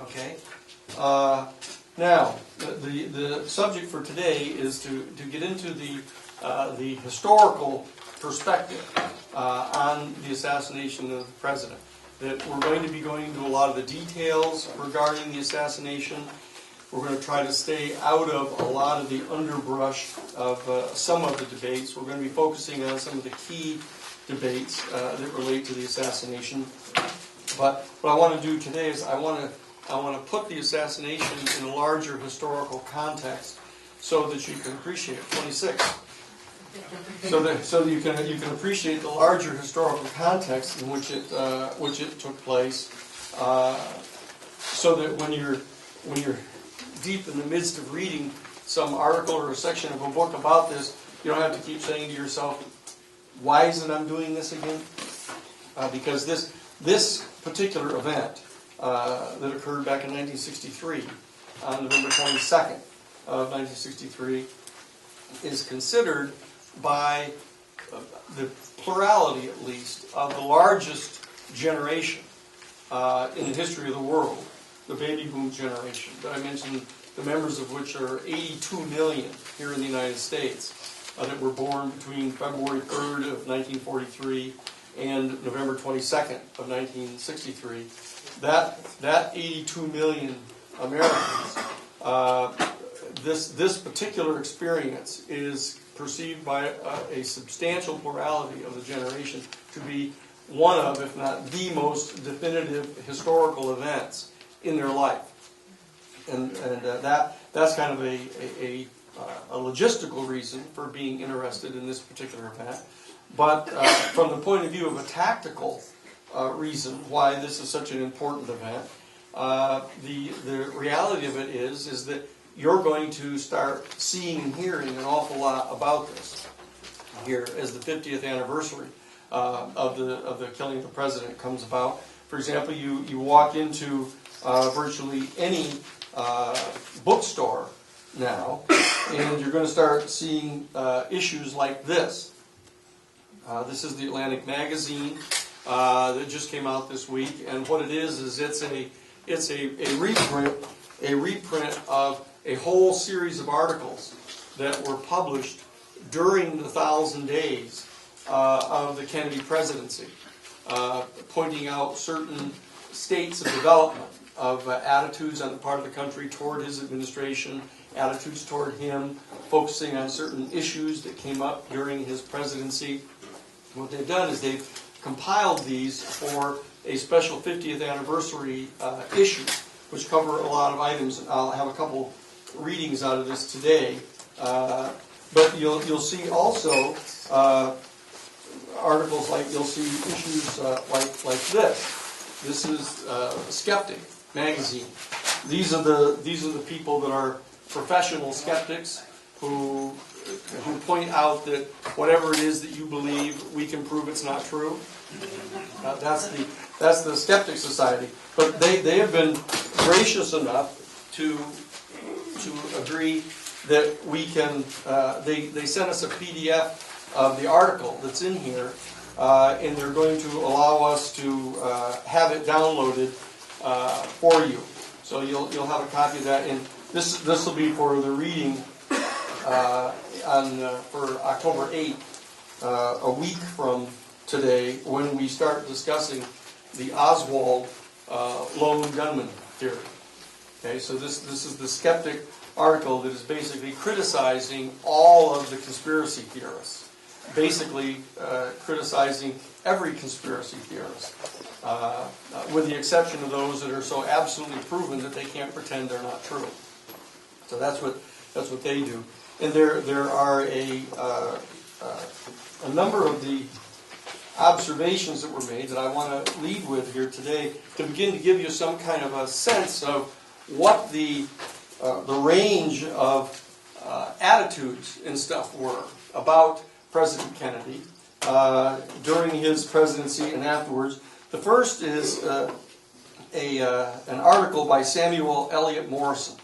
Okay. Now, the subject for today is to get into the historical perspective on the assassination of the president. That we're going to be going into a lot of the details regarding the assassination. We're going to try to stay out of a lot of the underbrush of some of the debates. We're going to be focusing on some of the key debates that relate to the assassination. But what I want to do today is I want to put the assassination in a larger historical context so that you can appreciate it. 26. So that you can appreciate the larger historical context in which it took place, so that when you're deep in the midst of reading some article or a section of a book about this, you don't have to keep saying to yourself, "Why isn't I doing this again?" Because this particular event that occurred back in 1963, on November 22nd of 1963, is considered by the plurality, at least, of the largest generation in the history of the world, the baby boom generation that I mentioned, the members of which are 82 million here in the United States that were born between February 3rd of 1943 and November 22nd of 1963. That 82 million Americans, this particular experience is perceived by a substantial plurality of the generation to be one of, if not the most definitive historical events in their life. And that's kind of a logistical reason for being interested in this particular event. But from the point of view of a tactical reason why this is such an important event, the reality of it is that you're going to start seeing and hearing an awful lot about this here as the 50th anniversary of the killing of the president comes about. For example, you walk into virtually any bookstore now, and you're going to start seeing issues like this. This is the Atlantic magazine that just came out this week, and what it is it's a reprint of a whole series of articles that were published during the 1,000 days of the Kennedy presidency, pointing out certain states of development, of attitudes on the part of the country toward his administration, attitudes toward him, focusing on certain issues that came up during his presidency. What they've done is they've compiled these for a special 50th anniversary issue, which cover a lot of items. I'll have a couple readings out of this today, but you'll see also articles like, you'll see issues like this. This is Skeptic magazine. These are the people that are professional skeptics who point out that whatever it is that you believe, we can prove it's not true. That's the Skeptic Society. But they have been gracious enough to agree that we can. They sent us a PDF of the article that's in here, and they're going to allow us to have it downloaded for you. So you'll have a copy of that, and this will be for the reading for October 8th, a week from today, when we start discussing the Oswald lone gunman theory. Okay, so this is the Skeptic article that is basically criticizing all of the conspiracy theorists, basically criticizing every conspiracy theorist, with the exception of those that are so absolutely proven that they can't pretend they're not true. So that's what they do. And there are a number of the observations that were made that I want to lead with here today to begin to give you some kind of a sense of what the range of attitudes and stuff were about President Kennedy during his presidency and afterwards. The first is an article by Samuel Eliot Morison.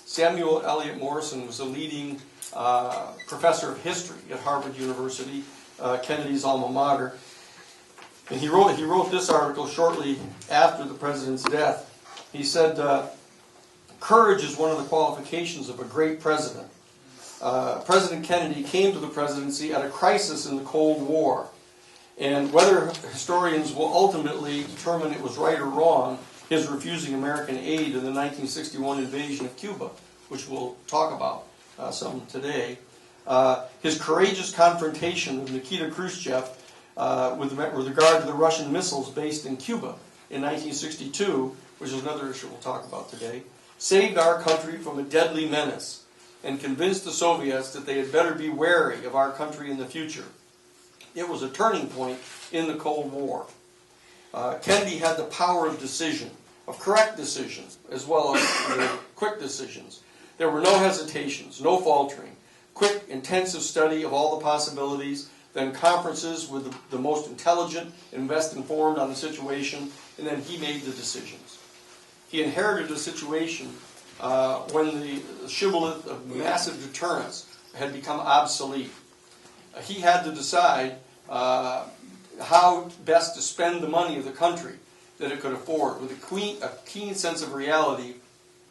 Samuel Eliot Morison was a leading professor of history at Harvard University, Kennedy's alma mater. And he wrote this article shortly after the president's death. He said, courage is one of the qualifications of a great president. President Kennedy came to the presidency at a crisis in the Cold War. And whether historians will ultimately determine it was right or wrong, his refusing American aid in the 1961 invasion of Cuba, which we'll talk about some today, his courageous confrontation of Nikita Khrushchev with regard to the Russian missiles based in Cuba in 1962, which is another issue we'll talk about today, saved our country from a deadly menace and convinced the Soviets that they had better be wary of our country in the future. It was a turning point in the Cold War. Kennedy had the power of decision, of correct decisions, as well as quick decisions. There were no hesitations, no faltering, quick, intensive study of all the possibilities, then conferences with the most intelligent and best informed on the situation, and then he made the decisions. He inherited a situation when the shibboleth of massive deterrence had become obsolete. He had to decide how best to spend the money of the country that it could afford. With a keen sense of reality,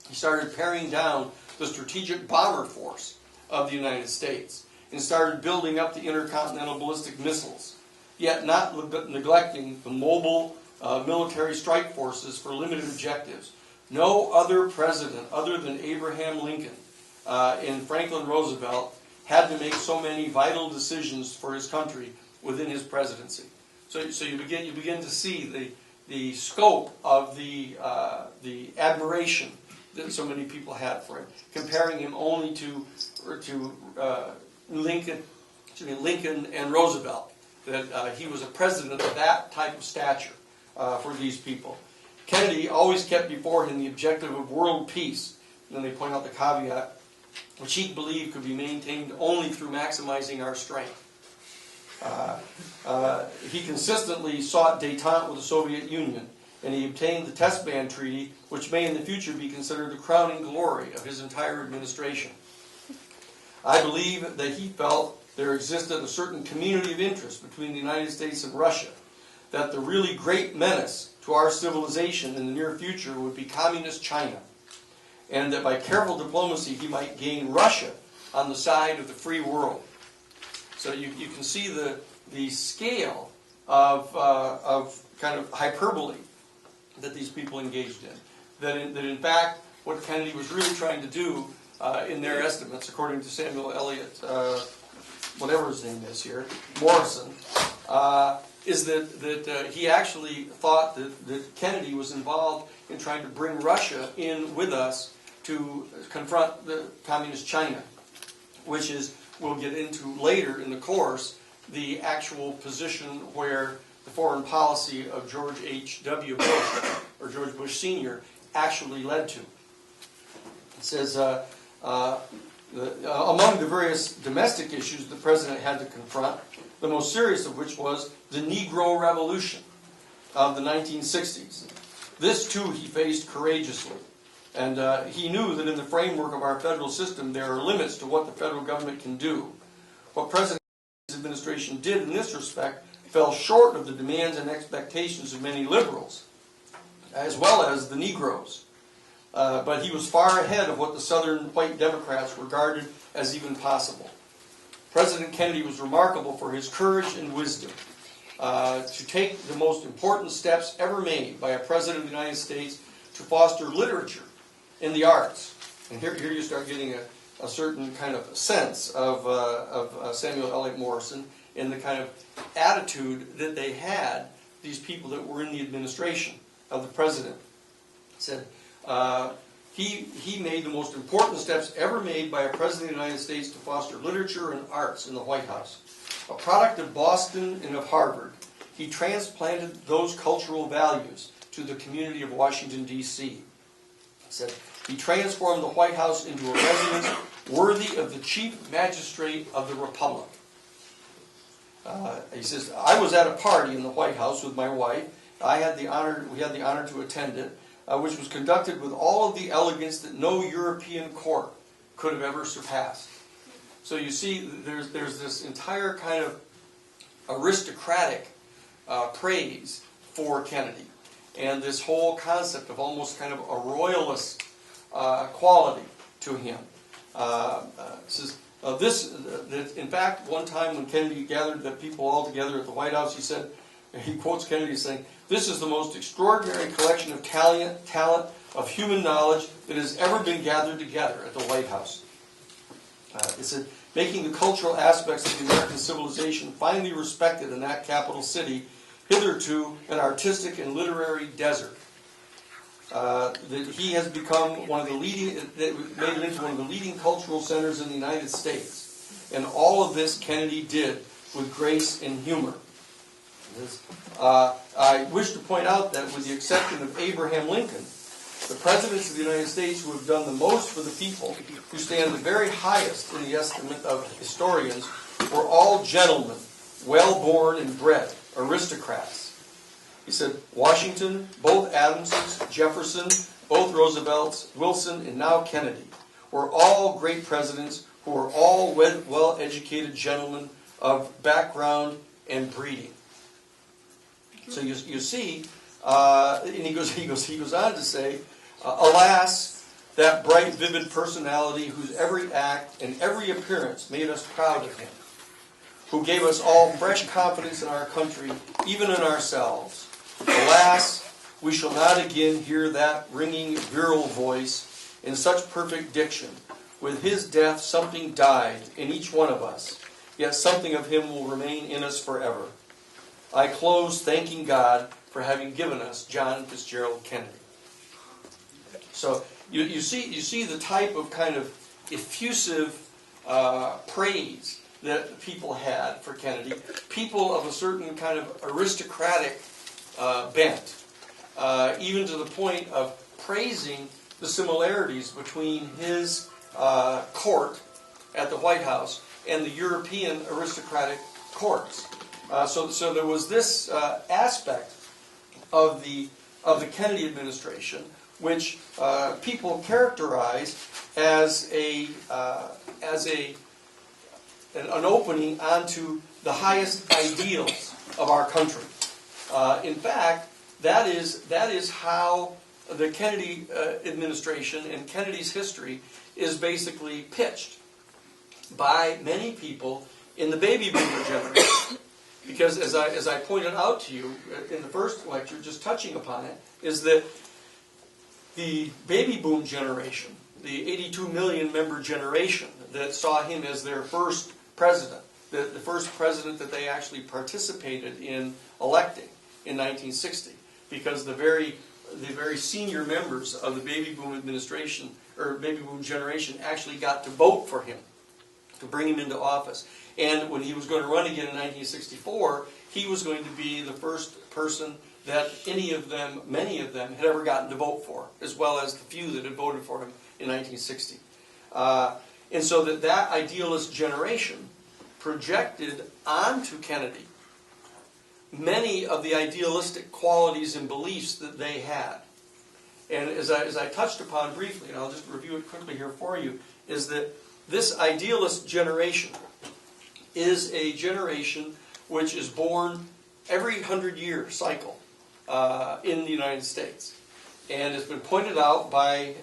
he started paring down the strategic bomber force of the United States and started building up the intercontinental ballistic missiles, yet not neglecting the mobile military strike forces for limited objectives. No other president other than Abraham Lincoln and Franklin Roosevelt had to make so many vital decisions for his country within his presidency. So you begin to see the scope of the admiration that so many people had for him, comparing him only to Lincoln and Roosevelt, that he was a president of that type of stature for these people. Kennedy always kept before him the objective of world peace, and then they point out the caveat, which he believed could be maintained only through maximizing our strength. He consistently sought détente with the Soviet Union, and he obtained the Test Ban Treaty, which may in the future be considered the crowning glory of his entire administration. I believe that he felt there existed a certain community of interest between the United States and Russia, that the really great menace to our civilization in the near future would be communist China, and that by careful diplomacy he might gain Russia on the side of the free world. So you can see the scale of kind of hyperbole that these people engaged in. That in fact, what Kennedy was really trying to do in their estimates, according to Samuel Eliot, whatever his name is here, Morrison, is that he actually thought that Kennedy was involved in trying to bring Russia in with us to confront the communist China, which is, we'll get into later in the course, the actual position where the foreign policy of George H.W. Bush, or George Bush Sr., actually led to. It says, among the various domestic issues the president had to confront, the most serious of which was the Negro Revolution of the 1960s. This, too, he faced courageously. And he knew that in the framework of our federal system, there are limits to what the federal government can do. What President Kennedy's administration did in this respect fell short of the demands and expectations of many liberals, as well as the Negroes. But he was far ahead of what the Southern white Democrats regarded as even possible. President Kennedy was remarkable for his courage and wisdom to take the most important steps ever made by a president of the United States to foster literature in the arts. And here you start getting a certain kind of sense of Samuel Eliot Morrison in the kind of attitude that they had, these people that were in the administration of the president. Said he made the most important steps ever made by a president of the United States to foster literature and arts in the White House. A product of Boston and of Harvard, he transplanted those cultural values to the community of Washington, D.C. He said, he transformed the White House into a residence worthy of the chief magistrate of the Republic. He says, I was at a party in the White House with my wife. We had the honor to attend it, which was conducted with all of the elegance that no European court could have ever surpassed. So you see, there's this entire kind of aristocratic praise for Kennedy. and this whole concept of almost kind of a royalist quality to him. In fact, one time when Kennedy gathered the people all together at the White House, he quotes Kennedy saying, "This is the most extraordinary collection of talent, of human knowledge that has ever been gathered together at the White House." It said, "Making the cultural aspects of the American civilization finally respected in that capital city, hitherto an artistic and literary desert." That he has become one of the leading, made it into one of the leading cultural centers in the United States. And all of this Kennedy did with grace and humor. I wish to point out that with the exception of Abraham Lincoln, the presidents of the United States who have done the most for the people, who stand the very highest in the estimate of historians, were all gentlemen, well-born and bred, aristocrats. He said, Washington, both Adamses, Jefferson, both Roosevelts, Wilson, and now Kennedy were all great presidents who were all well-educated gentlemen of background and breeding. So you see, and he goes on to say, alas, that bright, vivid personality whose every act and every appearance made us proud of him, who gave us all fresh confidence in our country, even in ourselves. Alas, we shall not again hear that ringing, virile voice in such perfect diction. With his death, something died in each one of us, yet something of him will remain in us forever. I close thanking God for having given us John Fitzgerald Kennedy. So you see the type of kind of effusive praise that people had for Kennedy. People of a certain kind of aristocratic bent, even to the point of praising the similarities between his court at the White House and the European aristocratic courts. So there was this aspect of the Kennedy administration, which people characterized as an opening onto the highest ideals of our country. In fact, that is how the Kennedy administration and Kennedy's history is basically pitched by many people in the baby boomer generation. Because as I pointed out to you in the first lecture, just touching upon it, is that the baby boom generation, the 82 million member generation that saw him as their first president, the first president that they actually participated in electing in 1960, because the very senior members of the baby boom administration or baby boom generation actually got to vote for him to bring him into office. And when he was going to run again in 1964, he was going to be the first person that many of them had ever gotten to vote for, as well as the few that had voted for him in 1960. And so that idealist generation projected onto Kennedy many of the idealistic qualities and beliefs that they had. And as I touched upon briefly, and I'll just review it quickly here for you, is that this idealist generation is a generation which is born every 100-year cycle in the United States. And it's been pointed out by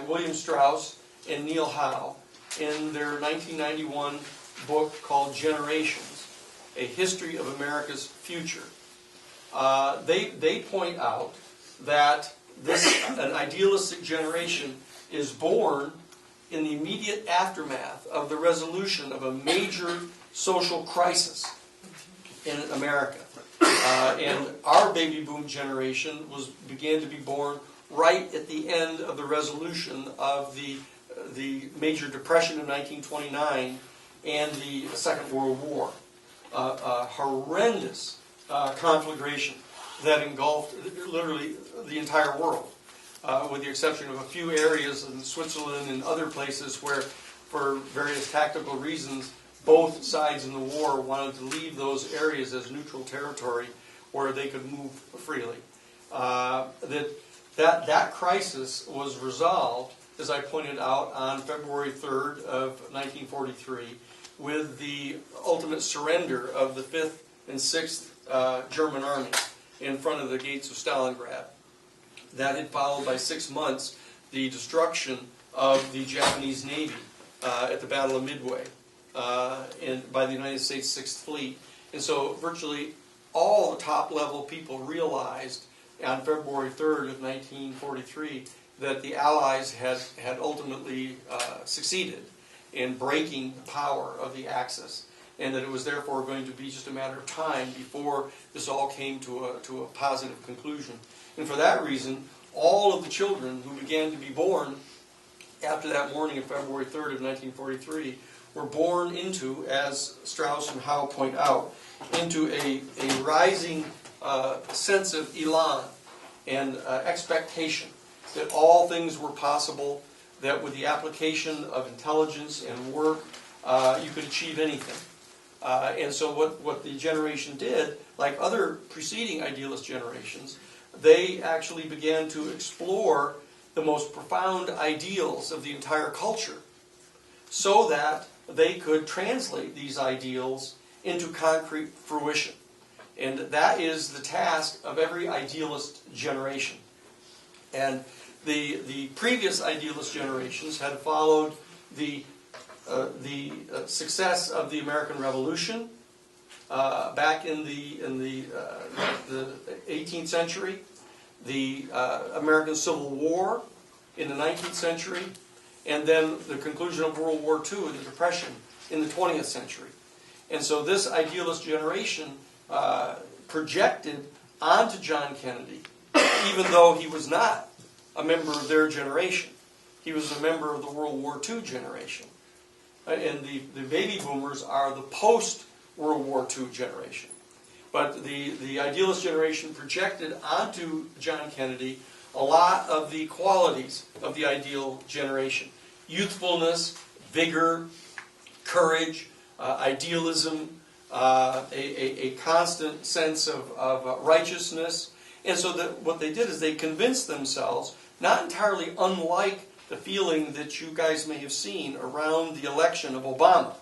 William Strauss and Neil Howe in their 1991 book called Generations, A History of America's Future. They point out that an idealistic generation is born in the immediate aftermath of the resolution of a major social crisis in America. And our baby boom generation began to be born right at the end of the resolution of the Major Depression of 1929 and the Second World War. A horrendous conflagration that engulfed literally the entire world, with the exception of a few areas in Switzerland and other places where, for various tactical reasons, both sides in the war wanted to leave those areas as neutral territory where they could move freely. That crisis was resolved, as I pointed out, on February 3rd of 1943 with the ultimate surrender of the 5th and 6th German armies. in front of the gates of Stalingrad. That had followed by 6 months the destruction of the Japanese Navy at the Battle of Midway and by the United States Sixth Fleet. And so virtually all the top-level people realized on February 3rd of 1943 that the Allies had ultimately succeeded in breaking the power of the Axis, and that it was therefore going to be just a matter of time before this all came to a positive conclusion. And for that reason, all of the children who began to be born after that morning of February 3rd of 1943 were born into, as Strauss and Howe point out, into a rising sense of elan and expectation that all things were possible, that with the application of intelligence and work, you could achieve anything. And so what the generation did, like other preceding idealist generations, they actually began to explore the most profound ideals of the entire culture so that they could translate these ideals into concrete fruition. And that is the task of every idealist generation. And the previous idealist generations had followed the success of the American Revolution back in the 18th century, the American Civil War in the 19th century, and then the conclusion of World War II and the Depression in the 20th century. And so this idealist generation projected onto John Kennedy, even though he was not a member of their generation. He was a member of the World War II generation. And the baby boomers are the post-World War II generation. But the idealist generation projected onto John Kennedy a lot of the qualities of the ideal generation. Youthfulness, vigor, courage, idealism, a constant sense of righteousness. And so what they did is they convinced themselves, not entirely unlike the feeling that you guys may have seen around the election of Obama.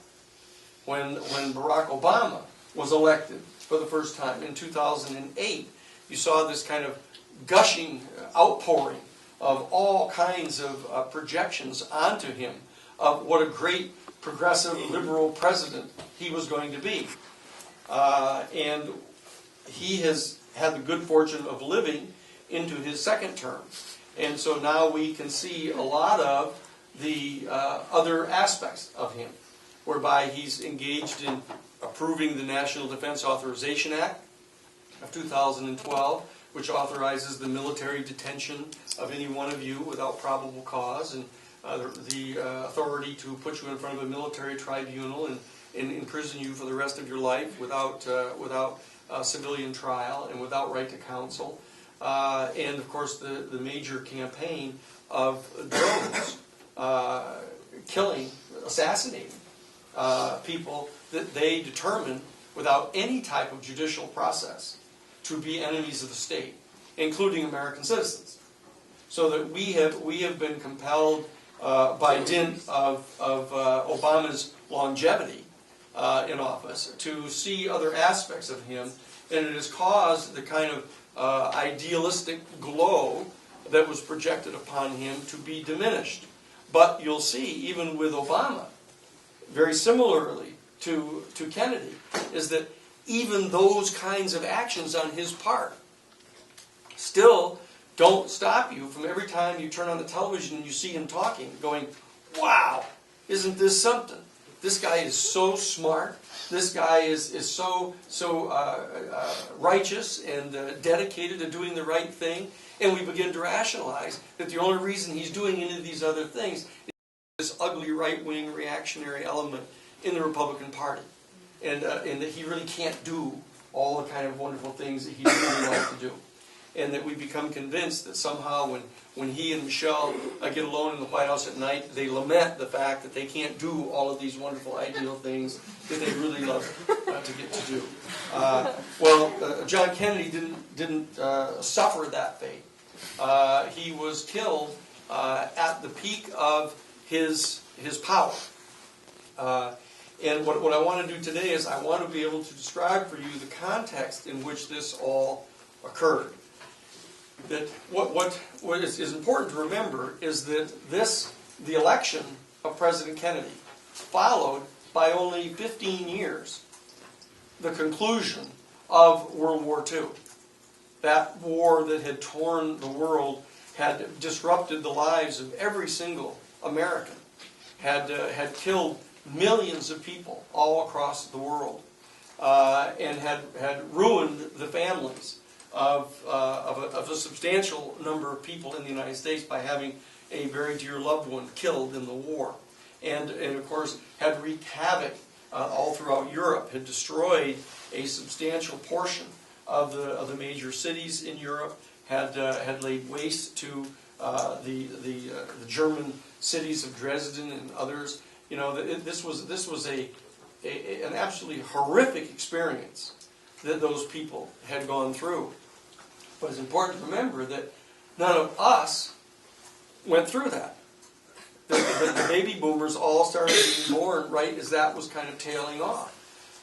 When Barack Obama was elected for the first time in 2008, you saw this kind of gushing outpouring of all kinds of projections onto him of what a great progressive liberal president he was going to be. And he has had the good fortune of living into his second term. And so now we can see a lot of the other aspects of him, whereby he's engaged in approving the National Defense Authorization Act of 2012, which authorizes the military detention of any one of you without probable cause, and the authority to put you in front of a military tribunal and imprison you for the rest of your life without civilian trial and without right to counsel. And of course the major campaign of drones killing, assassinating people that they determine without any type of judicial process to be enemies of the state, including American citizens. So that we have been compelled by dint of Obama's longevity in office to see other aspects of him, and it has caused the kind of idealistic glow that was projected upon him to be diminished. But you'll see, even with Obama, very similarly to Kennedy, is that even those kinds of actions on his part still don't stop you from every time you turn on the television and you see him talking, going, wow, isn't this something? This guy is so smart. This guy is so righteous and dedicated to doing the right thing. And we begin to rationalize that the only reason he's doing any of these other things is this ugly right-wing reactionary element in the Republican Party. And that he really can't do all the kind of wonderful things that he'd really like to do. And that we become convinced that somehow when he and Michelle get alone in the White House at night, they lament the fact that they can't do all of these wonderful ideal things that they really love to get to do. John Kennedy didn't suffer that fate. He was killed at the peak of his power. And what I want to do today is I want to be able to describe for you the context in which this all occurred. That what is important to remember is that the election of President Kennedy followed by only 15 years the conclusion of World War II. That war that had torn the world, had disrupted the lives of every single American, had killed millions of people all across the world, and had ruined the families of a substantial number of people in the United States by having a very dear loved one killed in the war. And of course, had wreaked havoc all throughout Europe, had destroyed a substantial portion of the major cities in Europe, had laid waste to the German cities of Dresden and others. You know, this was an absolutely horrific experience that those people had gone through. But it's important to remember that none of us went through that. The baby boomers all started being born right as that was kind of tailing off.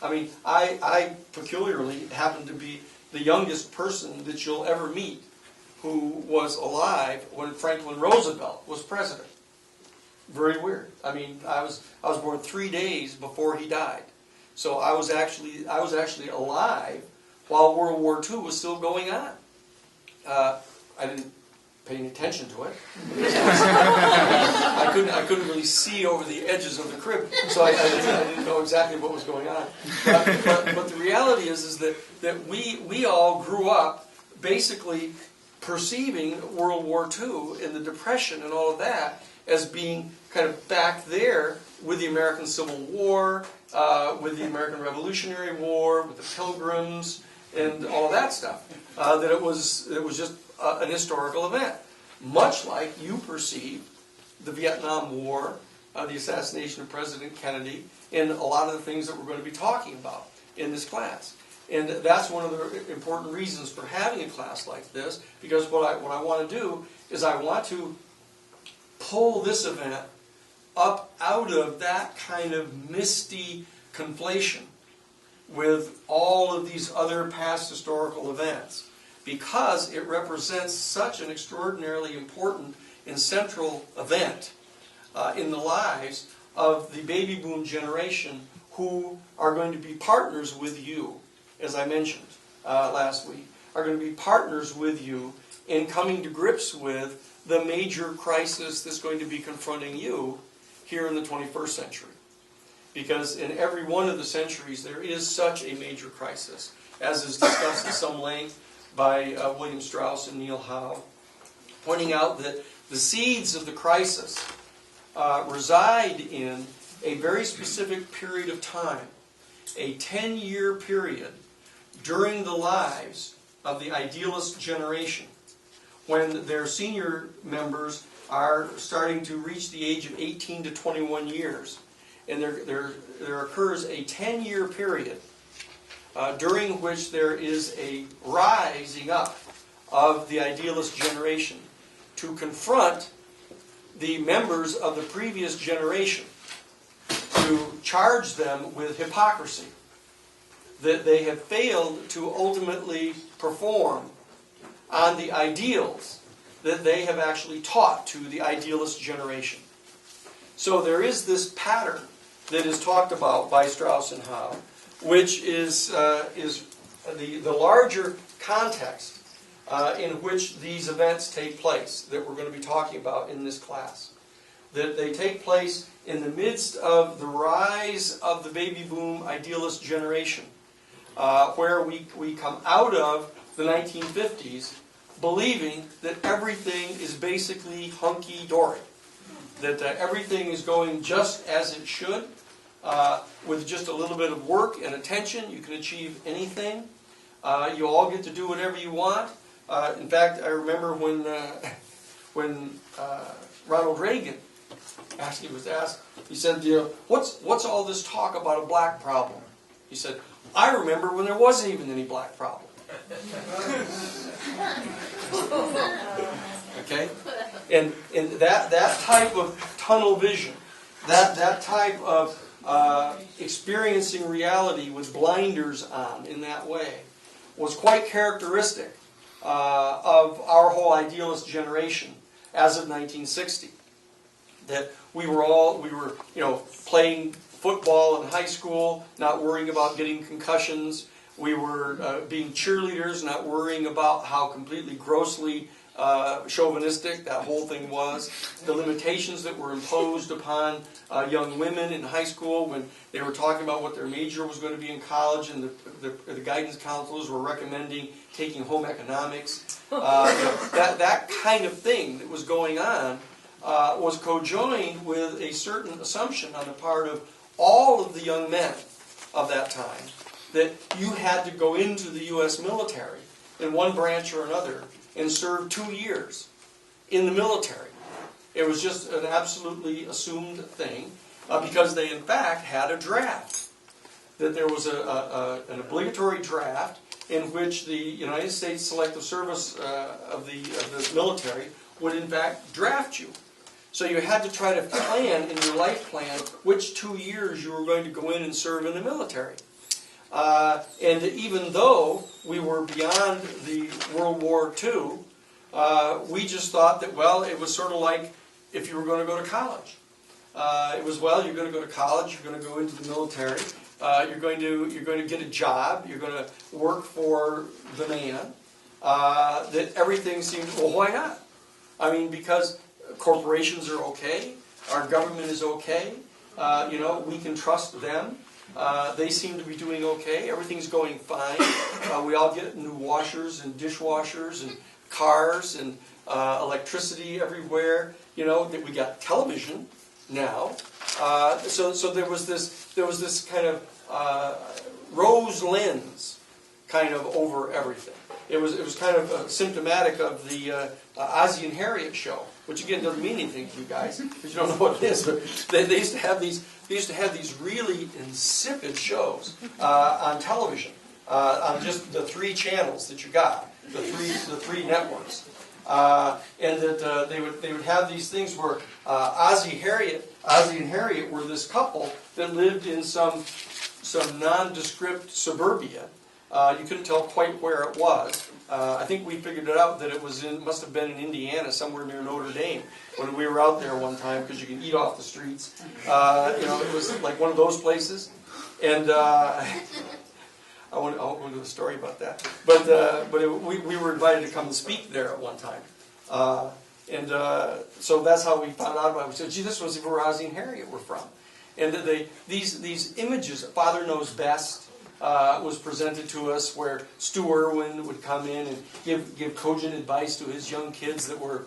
I mean, I peculiarly happen to be the youngest person that you'll ever meet who was alive when Franklin Roosevelt was president. Very weird. I mean, I was born 3 days before he died, so I was actually alive while World War II was still going on. I didn't pay any attention to it. I couldn't really see over the edges of the crib, so I didn't know exactly what was going on. But the reality is that we all grew up basically perceiving World War II and the Depression and all of that as being kind of back there with the American Civil War, with the American Revolutionary War, with the Pilgrims, and all of that stuff. That it was just an historical event, much like you perceive the Vietnam War, the assassination of President Kennedy, and a lot of the things that we're going to be talking about in this class. And that's one of the important reasons for having a class like this, because what I want to do is I want to pull this event up out of that kind of misty conflation with all of these other past historical events, because it represents such an extraordinarily important and central event in the lives of the baby boom generation, who are going to be partners with you, as I mentioned last week, are going to be partners with you in coming to grips with the major crisis that's going to be confronting you here in the 21st century. Because in every one of the centuries there is such a major crisis, as is discussed at some length by William Strauss and Neil Howe, pointing out that the seeds of the crisis reside in a very specific period of time, a 10-year period during the lives of the idealist generation, when their senior members are starting to reach the age of 18 to 21 years. And there occurs a 10-year period during which there is a rising up of the idealist generation to confront the members of the previous generation, to charge them with hypocrisy, that they have failed to ultimately perform on the ideals that they have actually taught to the idealist generation. So there is this pattern that is talked about by Strauss and Howe, which is the larger context in which these events take place that we're going to be talking about in this class. That they take place in the midst of the rise of the baby boom idealist generation, where we come out of the 1950s believing that everything is basically hunky-dory, that everything is going just as it should. With just a little bit of work and attention, you can achieve anything. You all get to do whatever you want. In fact, I remember when Ronald Reagan actually was asked, he said, what's all this talk about a black problem? He said, I remember when there wasn't even any black problem. Okay? And that type of tunnel vision, that type of experiencing reality with blinders on in that way, was quite characteristic of our whole idealist generation as of 1960. That we were playing football in high school, not worrying about getting concussions. We were being cheerleaders, not worrying about how completely grossly chauvinistic that whole thing was. The limitations that were imposed upon young women in high school when they were talking about what their major was going to be in college, and the guidance counselors were recommending taking home economics. That kind of thing that was going on was cojoined with a certain assumption on the part of all of the young men of that time that you had to go into the U.S. military in one branch or another and serve 2 years in the military. It was just an absolutely assumed thing because they in fact had a draft. That there was an obligatory draft in which the United States Selective Service of the military would in fact draft you. So you had to try to plan in your life plan which 2 years you were going to go in and serve in the military. And even though we were beyond the World War II, we just thought that, well, it was sort of like if you were going to go to college. It was, well, you're going to go to college, you're going to go into the military, you're going to get a job, you're going to work for the man. That everything seemed, well, why not? I mean, because corporations are okay, our government is okay, we can trust them. They seem to be doing okay. Everything's going fine. We all get new washers and dishwashers and cars and electricity everywhere. We got television now. So there was this kind of rose lens kind of over everything. It was kind of symptomatic of the Ozzie and Harriet show, which again doesn't mean anything to you guys because you don't know what it is. But they used to have these really insipid shows on television on just the 3 channels that you got, the three networks, and that they would have these things where Ozzie and Harriet were this couple that lived in some nondescript suburbia. You couldn't tell quite where it was. I think we figured it out that it must have been in Indiana, somewhere near Notre Dame, when we were out there one time, because you can eat off the streets. It was like one of those places, and I won't go into the story about that. But we were invited to come and speak there at one time, so that's how we found out about it. We said, "Gee, this was where Ozzie and Harriet were from," and these images, Father Knows Best. Was presented to us where Stu Irwin would come in and give cogent advice to his young kids that were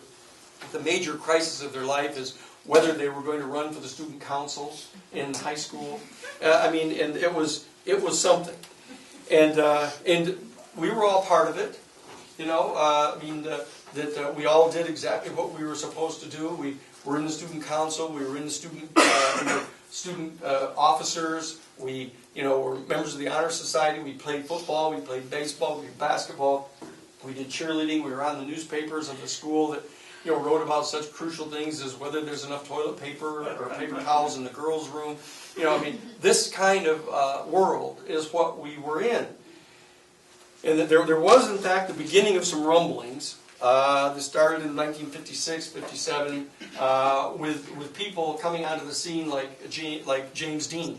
at the major crisis of their life is whether they were going to run for the student council in high school. And it was something, and we were all part of it. That we all did exactly what we were supposed to do. We were in the student council. We were in the student officers. We were members of the honor society. We played football. We played baseball. We played basketball. We did cheerleading. We were on the newspapers of the school that wrote about such crucial things as whether there's enough toilet paper or paper towels in the girls' room. This kind of world is what we were in. And that there was, in fact, the beginning of some rumblings. This started in 1956, 57, with people coming onto the scene like James Dean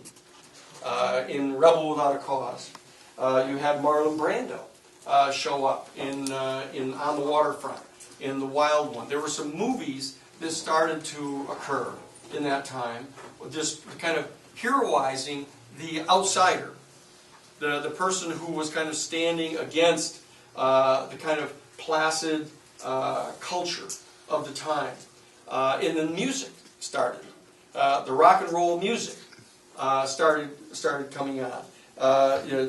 in Rebel Without a Cause. You had Marlon Brando show up in On the Waterfront, in The Wild One. There were some movies that started to occur in that time, just kind of heroizing the outsider, the person who was kind of standing against the kind of placid culture of the time. And then music started. The rock and roll music started coming on.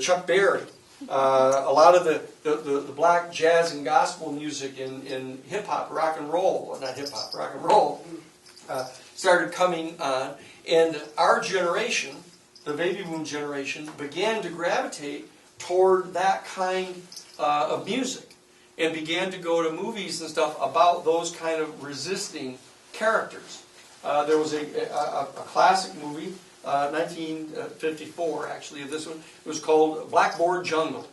Chuck Berry. A lot of the black jazz and gospel music in hip-hop, rock and roll, not hip-hop, rock and roll, started coming on. And our generation, the baby boom generation, began to gravitate toward that kind of music and began to go to movies and stuff about those kind of resisting characters. There was a classic movie, 1954 actually, of this one. It was called Blackboard Jungle.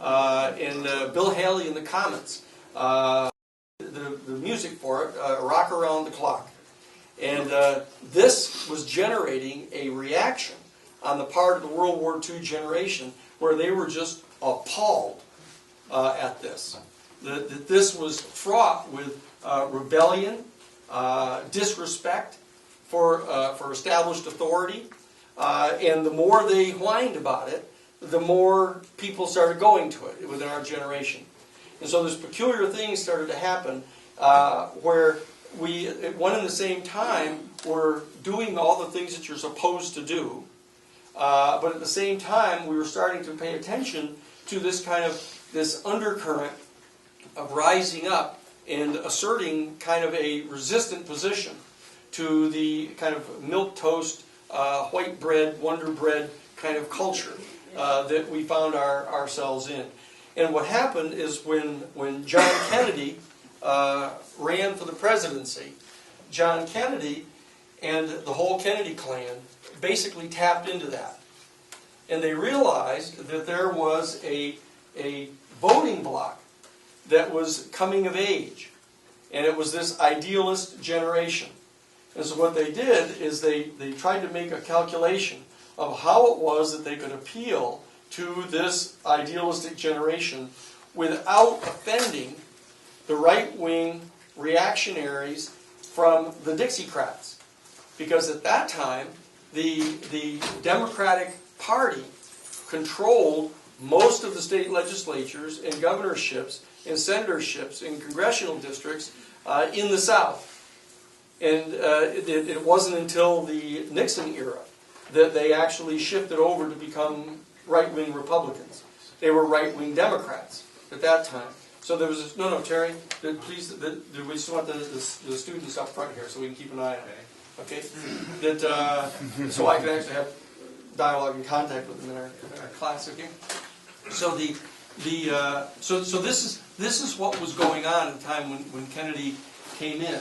and Bill Haley and the Comets. The music for it, Rock Around the Clock. And this was generating a reaction on the part of the World War II generation where they were just appalled at this. That this was fraught with rebellion, disrespect for established authority, and the more they whined about it, the more people started going to it within our generation. And so this peculiar thing started to happen where we, at one and the same time, were doing all the things that you're supposed to do, but at the same time, we were starting to pay attention to this kind of, this undercurrent of rising up and asserting kind of a resistant position to the kind of milquetoast, white bread, wonder bread kind of culture that we found ourselves in. And what happened is when John Kennedy ran for the presidency, John Kennedy and the whole Kennedy clan basically tapped into that. And they realized that there was a voting bloc that was coming of age. And it was this idealist generation. And so what they did is they tried to make a calculation of how it was that they could appeal to this idealistic generation without offending the right-wing reactionaries from the Dixiecrats. Because at that time, the Democratic Party controlled most of the state legislatures and governorships and senatorships and congressional districts in the South. And it wasn't until the Nixon era that they actually shifted over to become right-wing Republicans. They were right-wing Democrats at that time. So there was this, no, Terry, please, we just want the students up front here so we can keep an eye on it. Okay? So I can actually have dialogue and contact with them in our class. Okay? So so this is what was going on at the time when Kennedy came in,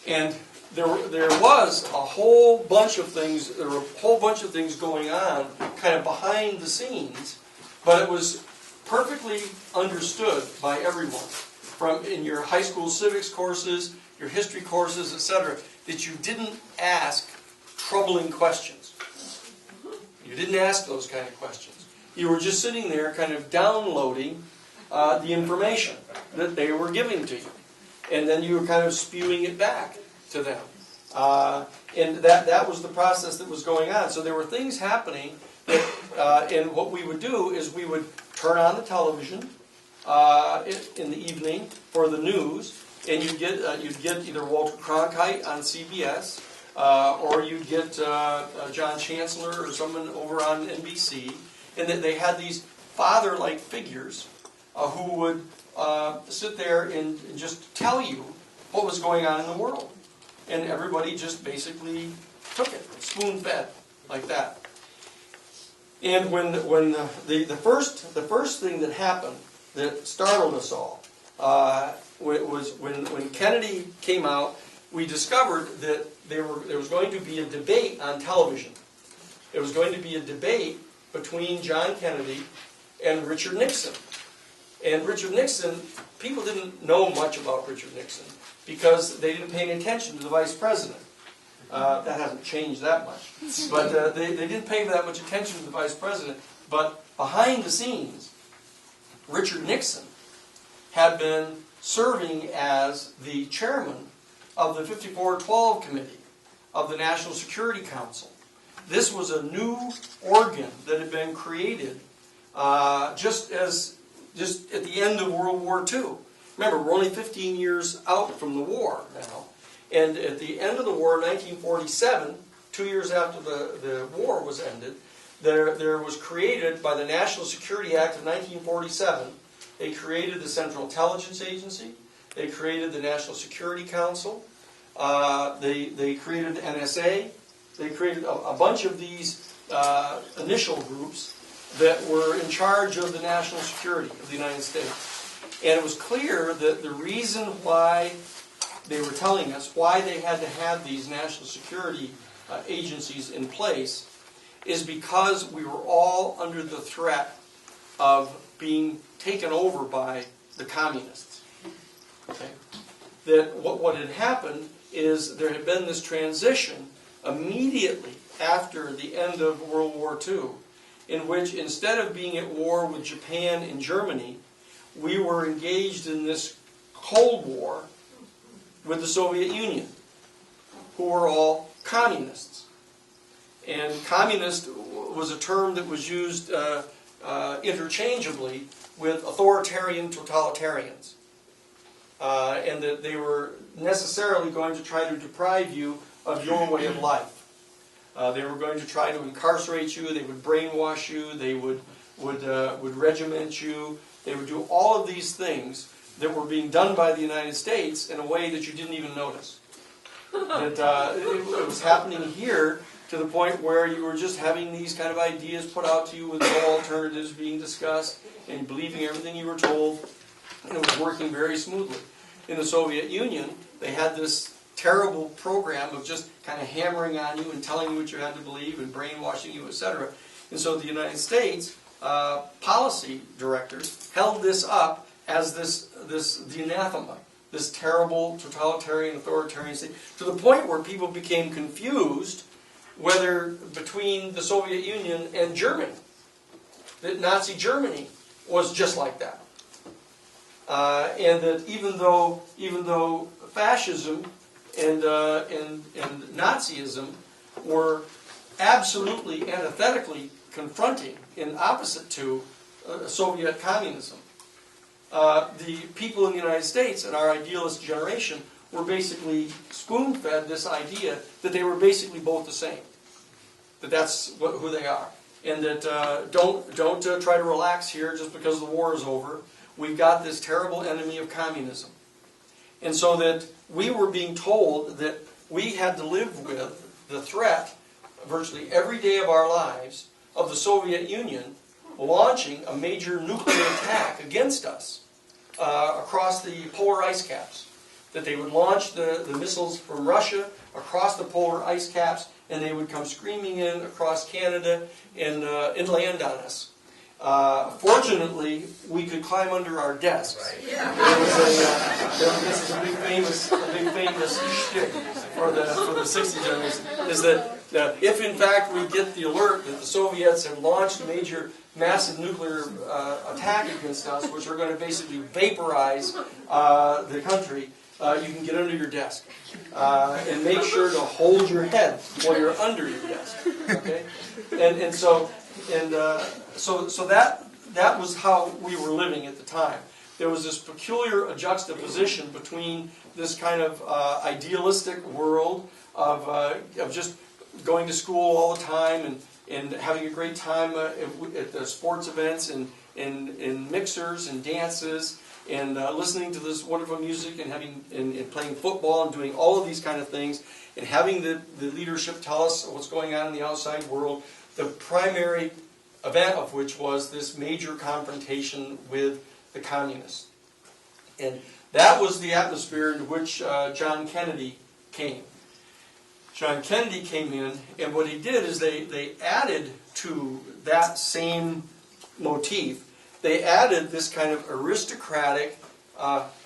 and there was a whole bunch of things. There were a whole bunch of things going on, kind of behind the scenes, but it was perfectly understood by everyone, from in your high school civics courses, your history courses, etc., that you didn't ask troubling questions. You didn't ask those kind of questions. You were just sitting there kind of downloading the information that they were giving to you. And then you were kind of spewing it back to them. And that was the process that was going on. So there were things happening that, and what we would do is we would turn on the television in the evening for the news, and you'd get either Walter Cronkite on CBS, or you'd get John Chancellor or someone over on NBC, and that they had these father-like figures who would sit there and just tell you what was going on in the world. And everybody just basically took it, spoon-fed, like that. And when the first thing that happened that startled us all was when Kennedy came out, we discovered that there was going to be a debate on television. There was going to be a debate between John Kennedy and Richard Nixon. And Richard Nixon, people didn't know much about Richard Nixon because they didn't pay any attention to the vice president. That hasn't changed that much. But they didn't pay that much attention to the vice president. But behind the scenes, Richard Nixon had been serving as the chairman of the 5412 Committee of the National Security Council. This was a new organ that had been created just at the end of World War II. Remember, we're only 15 years out from the war now. And at the end of the war, 1947, 2 years after the war was ended, there was created by the National Security Act of 1947, they created the Central Intelligence Agency, they created the National Security Council, they created the NSA, they created a bunch of these initial groups that were in charge of the national security of the United States. And it was clear that the reason why they were telling us why they had to have these national security agencies in place is because we were all under the threat of being taken over by the communists. Okay? That what had happened is there had been this transition immediately after the end of World War II, in which instead of being at war with Japan and Germany, we were engaged in this Cold War with the Soviet Union, who were all communists. And communist was a term that was used interchangeably with authoritarian totalitarians. And that they were necessarily going to try to deprive you of your way of life. They were going to try to incarcerate you, they would brainwash you, they would regiment you, they would do all of these things that were being done by the United States in a way that you didn't even notice. That it was happening here to the point where you were just having these kind of ideas put out to you with no alternatives being discussed and believing everything you were told, and it was working very smoothly. In the Soviet Union, they had this terrible program of just kind of hammering on you and telling you what you had to believe and brainwashing you, etc. And so the United States policy directors held this up as the anathema, this terrible totalitarian authoritarian state, to the point where people became confused whether between the Soviet Union and Germany, that Nazi Germany was just like that. And that even though fascism and Nazism were absolutely antithetically confronting and opposite to Soviet communism, the people in the United States and our idealist generation were basically spoon-fed this idea that they were basically both the same. That that's who they are. And that don't try to relax here just because the war is over. We've got this terrible enemy of communism. And so that we were being told that we had to live with the threat virtually every day of our lives of the Soviet Union launching a major nuclear attack against us across the polar ice caps. That they would launch the missiles from Russia across the polar ice caps, and they would come screaming in across Canada and land on us. Fortunately, we could climb under our desks. Right. Yeah. This is a big famous shtick for the 60 generation, is that if in fact we get the alert that the Soviets have launched a major massive nuclear attack against us, which are going to basically vaporize the country, you can get under your desk. And make sure to hold your head while you're under your desk. Okay? So that was how we were living at the time. There was this peculiar juxtaposition between this kind of idealistic world of just going to school all the time and having a great time at the sports events and mixers and dances and listening to this wonderful music and playing football and doing all of these kind of things and having the leadership tell us what's going on in the outside world. The primary event of which was this major confrontation with the communists. And that was the atmosphere in which John Kennedy came. John Kennedy came in, and what he did is they added to that same motif, they added this kind of aristocratic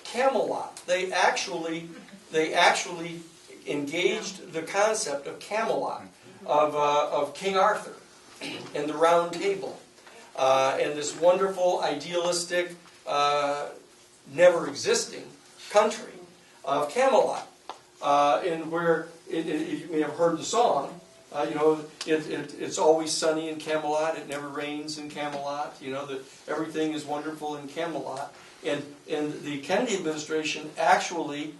Camelot. They actually engaged the concept of Camelot, of King Arthur and the Round Table, and this wonderful, idealistic, never existing country of Camelot, and where you may have heard the song. It's always sunny in Camelot. It never rains in Camelot. That everything is wonderful in Camelot. And the Kennedy administration actually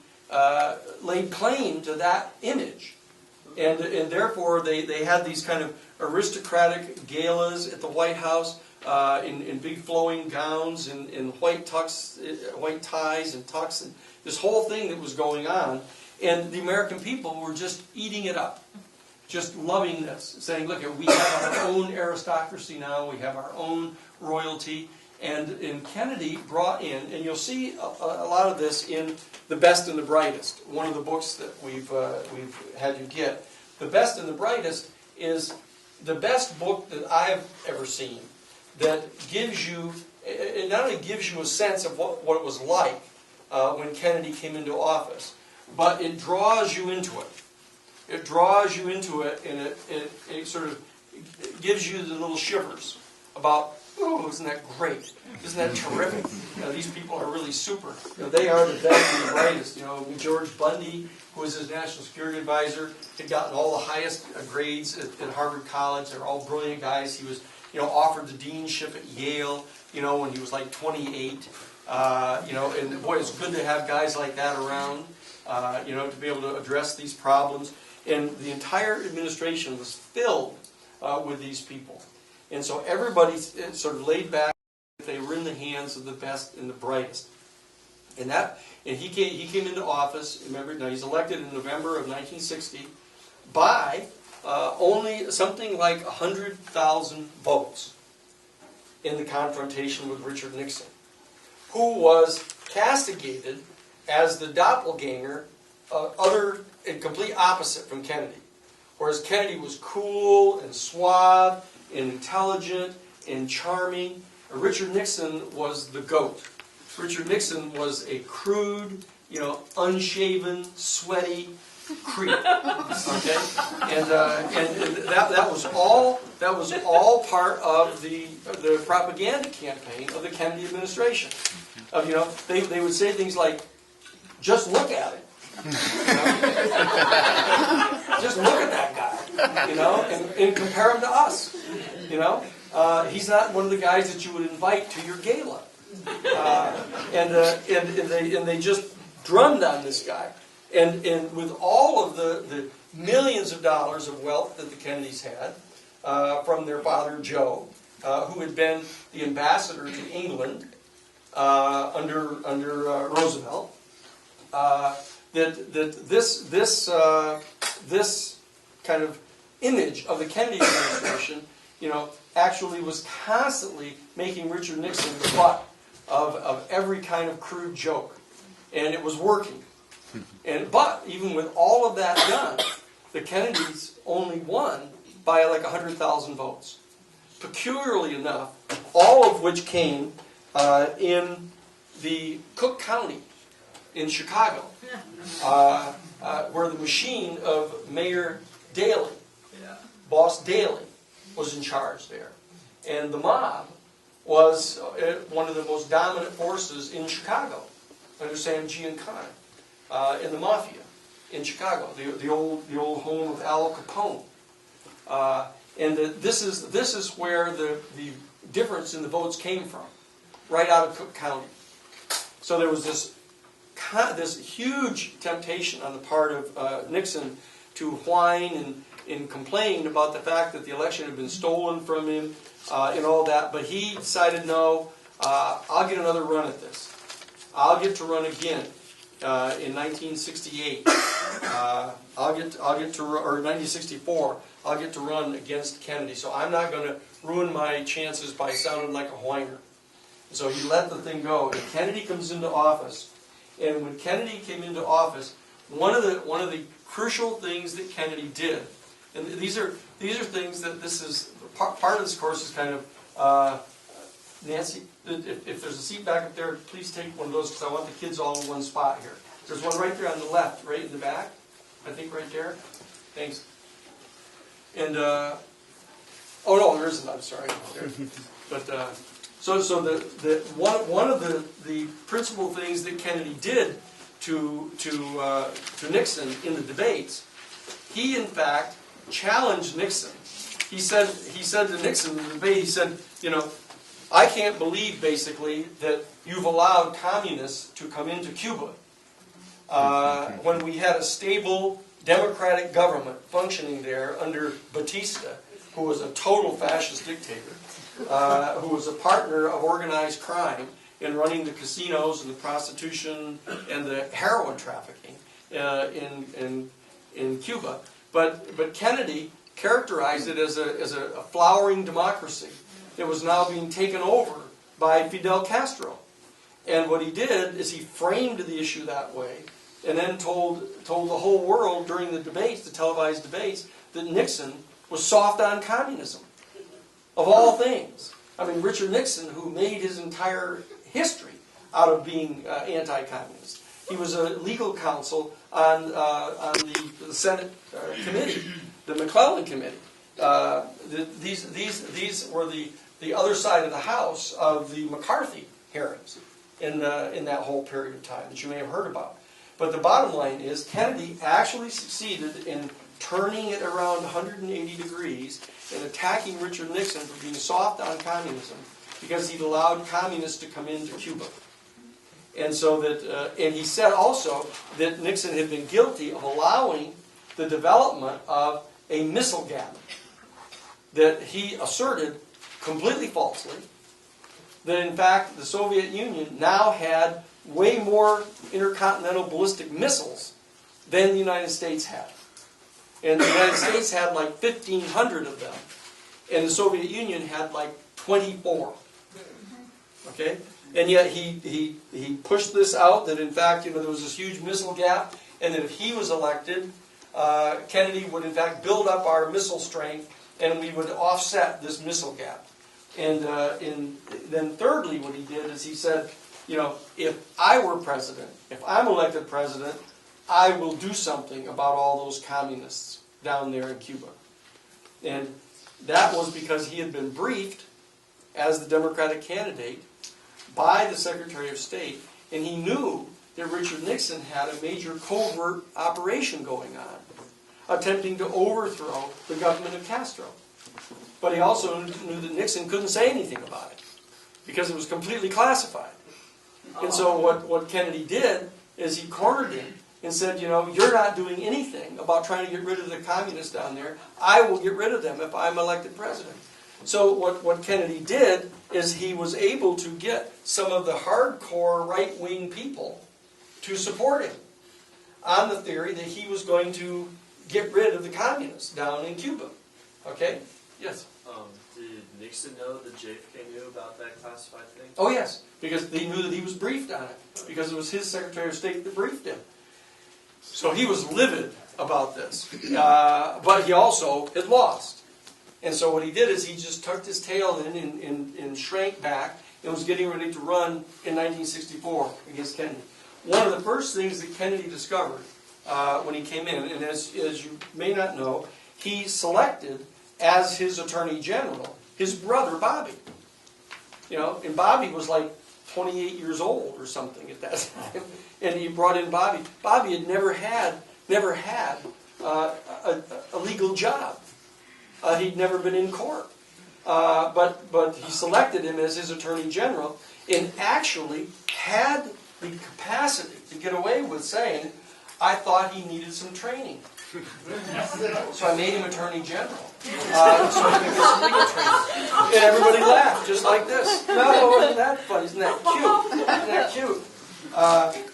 laid claim to that image, and therefore they had these kind of aristocratic galas at the White House in big flowing gowns and white ties and tux, and this whole thing that was going on. And the American people were just eating it up, just loving this, saying, look, we have our own aristocracy now, we have our own royalty. And Kennedy brought in, and you'll see a lot of this in The Best and the Brightest, one of the books that we've had you get. The Best and the Brightest is the best book that I've ever seen that gives you, it not only gives you a sense of what it was like when Kennedy came into office, but it draws you into it. It draws you into it, and it sort of gives you the little shivers about, oh, isn't that great? Isn't that terrific? These people are really super. They are the best and the brightest. George Bundy, who was his national security advisor, had gotten all the highest grades at Harvard College. They were all brilliant guys. He was, offered the deanship at Yale, when he was like 28. And boy, it's good to have guys like that around, to be able to address these problems. And the entire administration was filled with these people. And so everybody sort of laid back. They were in the hands of the best and the brightest. And he came into office, remember, now he's elected in November of 1960 by only something like 100,000 votes in the confrontation with Richard Nixon, who was castigated as the doppelganger, other and complete opposite from Kennedy. Whereas Kennedy was cool and suave and intelligent and charming, Richard Nixon was the goat. Richard Nixon was a crude, unshaven, sweaty creep. Okay, and that was all part of the propaganda campaign of the Kennedy administration. They would say things like, "Just look at it." Just look at that guy, and compare him to us. He's not one of the guys that you would invite to your gala. And they just drummed on this guy. And with all of the millions of dollars of wealth that the Kennedys had from their father Joe, who had been the ambassador to England under Roosevelt, this kind of image of the Kennedy administration, actually was constantly making Richard Nixon the butt of every kind of crude joke, and it was working. But even with all of that done, the Kennedys only won by like 100,000 votes. Peculiarly enough, all of which came in the Cook County in Chicago, where the machine of Mayor Daley, Boss Daley, was in charge there. And the mob was one of the most dominant forces in Chicago, under Sam Giancana, in the mafia in Chicago, the old home of Al Capone. And this is where the difference in the votes came from, right out of Cook County. So there was this huge temptation on the part of Nixon to whine and complain about the fact that the election had been stolen from him and all that. But he decided, no, I'll get another run at this. I'll get to run again in 1968. I'll get to, or 1964. I'll get to run against Kennedy. So I'm not going to ruin my chances by sounding like a whiner. So he let the thing go. And Kennedy comes into office. And when Kennedy came into office, one of the crucial things that Kennedy did, and these are things that this is part of this course is kind of Nancy, if there's a seat back up there, please take one of those because I want the kids all in one spot here. There's one right there on the left, right in the back, I think right there. Thanks. And oh no, there isn't. I'm sorry. But so the one of the principal things that Kennedy did to Nixon in the debates, he in fact challenged Nixon. He said to Nixon in the debate, he said, I can't believe basically that you've allowed communists to come into Cuba when we had a stable democratic government functioning there under Batista, who was a total fascist dictator, who was a partner of organized crime in running the casinos and the prostitution and the heroin trafficking in Cuba. But Kennedy characterized it as a flowering democracy that was now being taken over by Fidel Castro. And what he did is he framed the issue that way, and then told the whole world during the debates, the televised debates, that Nixon was soft on communism, of all things. I mean, Richard Nixon, who made his entire history out of being anti-communist. He was a legal counsel on the Senate committee, the McClellan Committee. These were the other side of the house of the McCarthy hearings in that whole period of time that you may have heard about. But the bottom line is Kennedy actually succeeded in turning it around 180 degrees and attacking Richard Nixon for being soft on communism because he'd allowed communists to come into Cuba. And so that, and he said also that Nixon had been guilty of allowing the development of a missile gap that he asserted completely falsely, that in fact the Soviet Union now had way more intercontinental ballistic missiles than the United States had. And the United States had like 1,500 of them, and the Soviet Union had like 24. Okay? And yet he pushed this out, that in fact, there was this huge missile gap, and that if he was elected, Kennedy would in fact build up our missile strength, and we would offset this missile gap. And then thirdly, what he did is he said, if I were president, if I'm elected president, I will do something about all those communists down there in Cuba. And that was because he had been briefed as the Democratic candidate by the Secretary of State, and he knew that Richard Nixon had a major covert operation going on, attempting to overthrow the government of Castro. But he also knew that Nixon couldn't say anything about it, because it was completely classified. And so what Kennedy did is he cornered him and said, you're not doing anything about trying to get rid of the communists down there. I will get rid of them if I'm elected president. So what Kennedy did is he was able to get some of the hardcore right-wing people to support him on the theory that he was going to get rid of the communists down in Cuba. Okay? Yes? Did Nixon know that JFK knew about that classified thing? Oh, yes. Because they knew that he was briefed on it. Because it was his Secretary of State that briefed him. So he was livid about this. But he also had lost. And so what he did is he just tucked his tail in and shrank back and was getting ready to run in 1964 against Kennedy. One of the first things that Kennedy discovered when he came in, and as you may not know, he selected as his Attorney General his brother Bobby. And Bobby was like 28 years old or something at that time. And he brought in Bobby. Bobby had never had a legal job. He'd never been in court. But he selected him as his Attorney General and actually had the capacity to get away with saying, I thought he needed some training. So I made him Attorney General. So he could get some legal training. And everybody laughed, just like this. No, isn't that funny? Isn't that cute? Isn't that cute?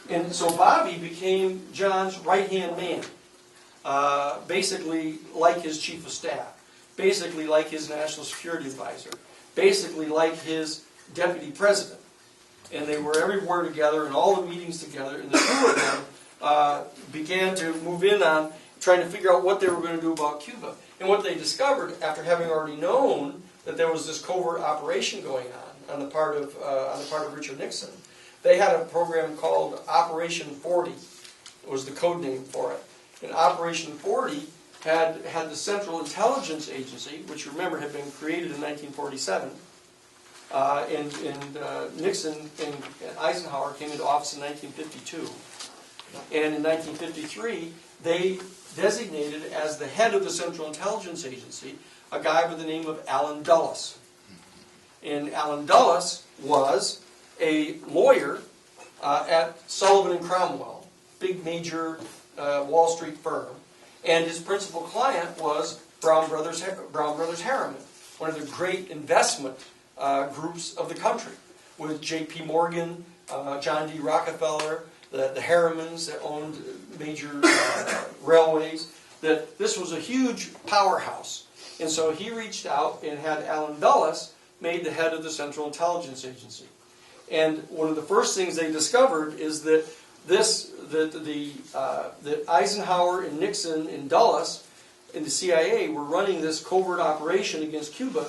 And so Bobby became John's right-hand man. Basically like his chief of staff. Basically like his national security advisor. Basically like his deputy president. And they were everywhere together and all the meetings together. And the two of them began to move in on trying to figure out what they were going to do about Cuba. And what they discovered, after having already known that there was this covert operation going on the part of Richard Nixon, they had a program called Operation 40. It was the code name for it. And Operation 40 had the Central Intelligence Agency, which remember had been created in 1947. And Nixon and Eisenhower came into office in 1952. And in 1953, they designated as the head of the Central Intelligence Agency a guy by the name of Allen Dulles. And Allen Dulles was a lawyer at Sullivan & Cromwell, big major Wall Street firm. And his principal client was Brown Brothers Harriman, one of the great investment groups of the country, with J.P. Morgan, John D. Rockefeller, the Harrimans that owned major railways. That this was a huge powerhouse. And so he reached out and had Allen Dulles made the head of the Central Intelligence Agency. And one of the first things they discovered is that that Eisenhower and Nixon and Dulles and the CIA were running this covert operation against Cuba.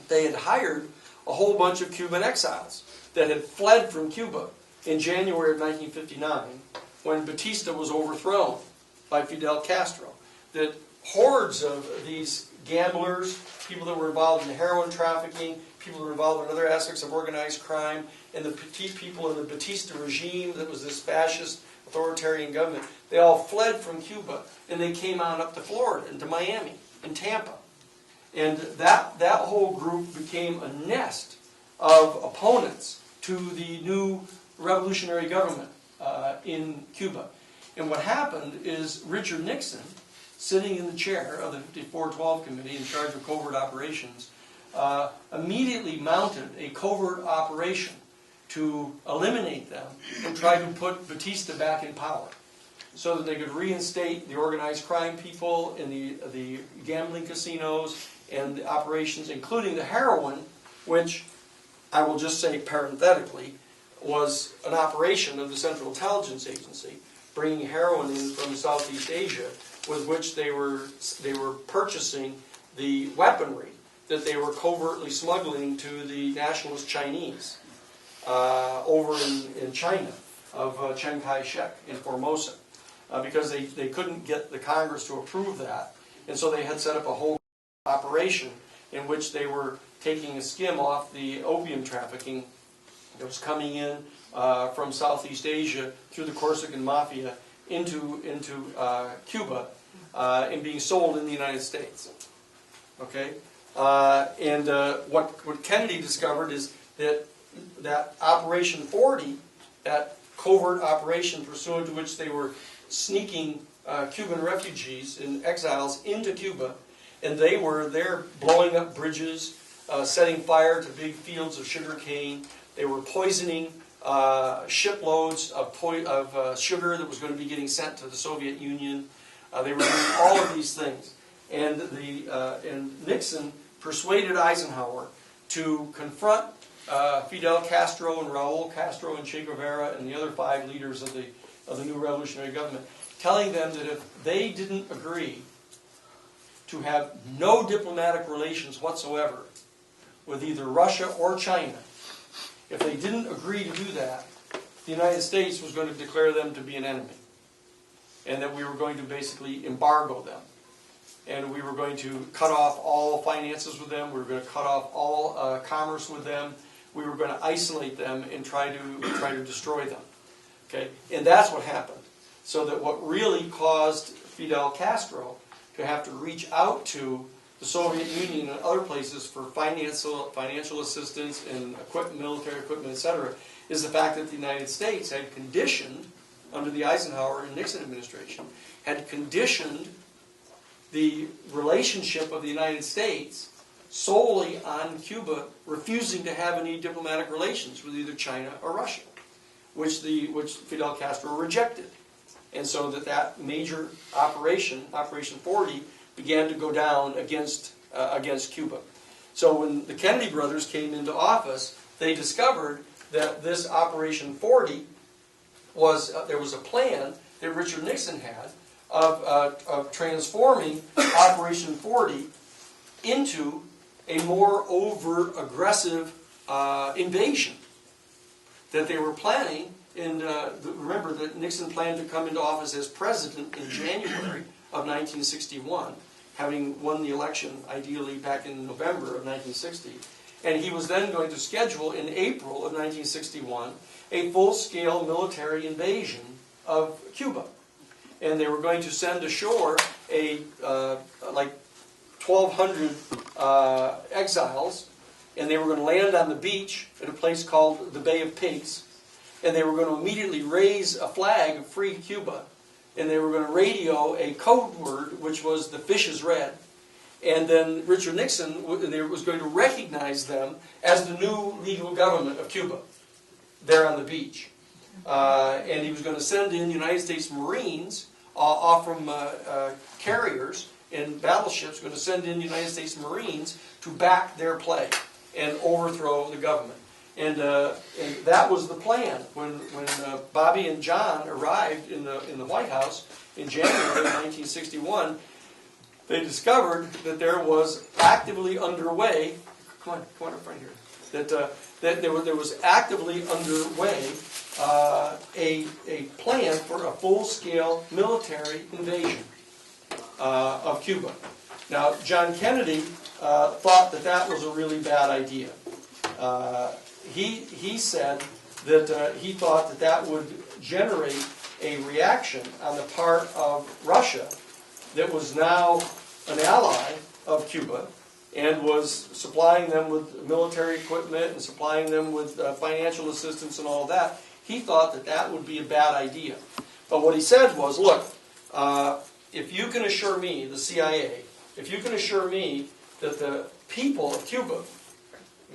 They had hired a whole bunch of Cuban exiles that had fled from Cuba in January of 1959 when Batista was overthrown by Fidel Castro. That hordes of these gamblers, people that were involved in heroin trafficking, people that were involved in other aspects of organized crime, and the petite people in the Batista regime that was this fascist authoritarian government, they all fled from Cuba and they came on up to Florida and to Miami and Tampa. And that whole group became a nest of opponents to the new revolutionary government in Cuba. And what happened is Richard Nixon, sitting in the chair of the 5412 Committee in charge of covert operations, immediately mounted a covert operation to eliminate them and try to put Batista back in power so that they could reinstate the organized crime people in the gambling casinos and the operations, including the heroin, which I will just say parenthetically was an operation of the Central Intelligence Agency, bringing heroin in from Southeast Asia, with which they were purchasing the weaponry that they were covertly smuggling to the nationalist Chinese over in China of Chiang Kai-shek in Formosa, because they couldn't get the Congress to approve that, and so they had set up a whole operation in which they were taking a skim off the opium trafficking that was coming in from Southeast Asia through the Corsican mafia into Cuba and being sold in the United States. Okay, and what Kennedy discovered is that Operation 40, that covert operation pursuant to which they were sneaking Cuban refugees and exiles into Cuba, and they were there blowing up bridges, setting fire to big fields of sugar cane. They were poisoning shiploads of sugar that was going to be getting sent to the Soviet Union. They were doing all of these things. And Nixon persuaded Eisenhower to confront Fidel Castro and Raul Castro and Che Guevara and the other 5 leaders of the new revolutionary government, telling them that if they didn't agree to have no diplomatic relations whatsoever with either Russia or China, if they didn't agree to do that, the United States was going to declare them to be an enemy, and that we were going to basically embargo them, and we were going to cut off all finances with them, we were going to cut off all commerce with them, we were going to isolate them and try to destroy them. Okay, and that's what happened. So that what really caused Fidel Castro to have to reach out to the Soviet Union and other places for financial assistance and equipment, military equipment, etc., is the fact that the United States had conditioned, under the Eisenhower and Nixon administration, had conditioned the relationship of the United States solely on Cuba refusing to have any diplomatic relations with either China or Russia, which Fidel Castro rejected. And so that major operation, Operation 40, began to go down against Cuba. So when the Kennedy brothers came into office, they discovered that this Operation 40 there was a plan that Richard Nixon had of transforming Operation 40 into a more overt, aggressive invasion that they were planning. And remember that Nixon planned to come into office as president in January of 1961, having won the election ideally back in November of 1960. And he was then going to schedule in April of 1961 a full-scale military invasion of Cuba. And they were going to send ashore like 1,200 exiles, and they were going to land on the beach at a place called the Bay of Pigs. And they were going to immediately raise a flag of free Cuba. And they were going to radio a code word, which was "the fish is red." And then Richard Nixon was going to recognize them as the new legal government of Cuba there on the beach. And he was going to send in United States Marines off from carriers and battleships, going to send in United States Marines to back their play and overthrow the government. And that was the plan. When Bobby and John arrived in the White House in January of 1961, they discovered that there was actively underway. Come on up front here. that there was actively underway a plan for a full-scale military invasion of Cuba. Now, John Kennedy thought that that was a really bad idea. He said that he thought that that would generate a reaction on the part of Russia that was now an ally of Cuba and was supplying them with military equipment and supplying them with financial assistance and all of that. He thought that that would be a bad idea. But what he said was, look, if you can assure me, the CIA, if you can assure me that the people of Cuba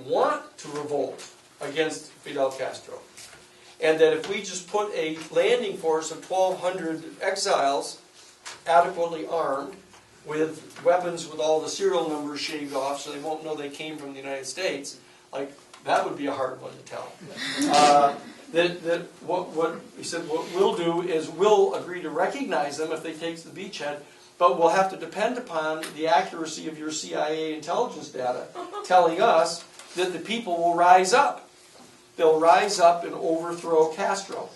want to revolt against Fidel Castro, and that if we just put a landing force of 1,200 exiles, adequately armed, with weapons with all the serial numbers shaved off so they won't know they came from the United States, like, that would be a hard one to tell. What he said, what we'll do is we'll agree to recognize them if they take the beachhead, but we'll have to depend upon the accuracy of your CIA intelligence data telling us that the people will rise up. They'll rise up and overthrow Castro.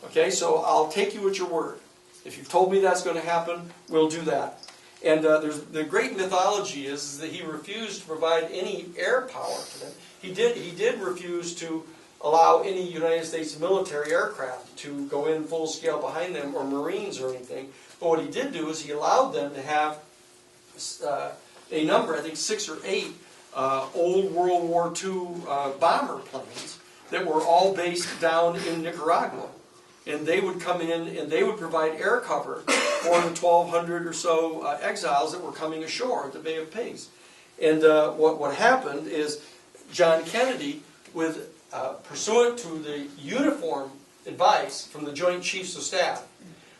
Okay, so I'll take you at your word. If you've told me that's going to happen, we'll do that. And the great mythology is that he refused to provide any air power to them. He did refuse to allow any United States military aircraft to go in full scale behind them, or Marines or anything. But what he did do is he allowed them to have a number, I think 6 or 8, old World War II bomber planes that were all based down in Nicaragua. And they would come in and they would provide air cover for the 1,200 or so exiles that were coming ashore at the Bay of Pigs. And what happened is John Kennedy, pursuant to the uniform advice from the Joint Chiefs of Staff,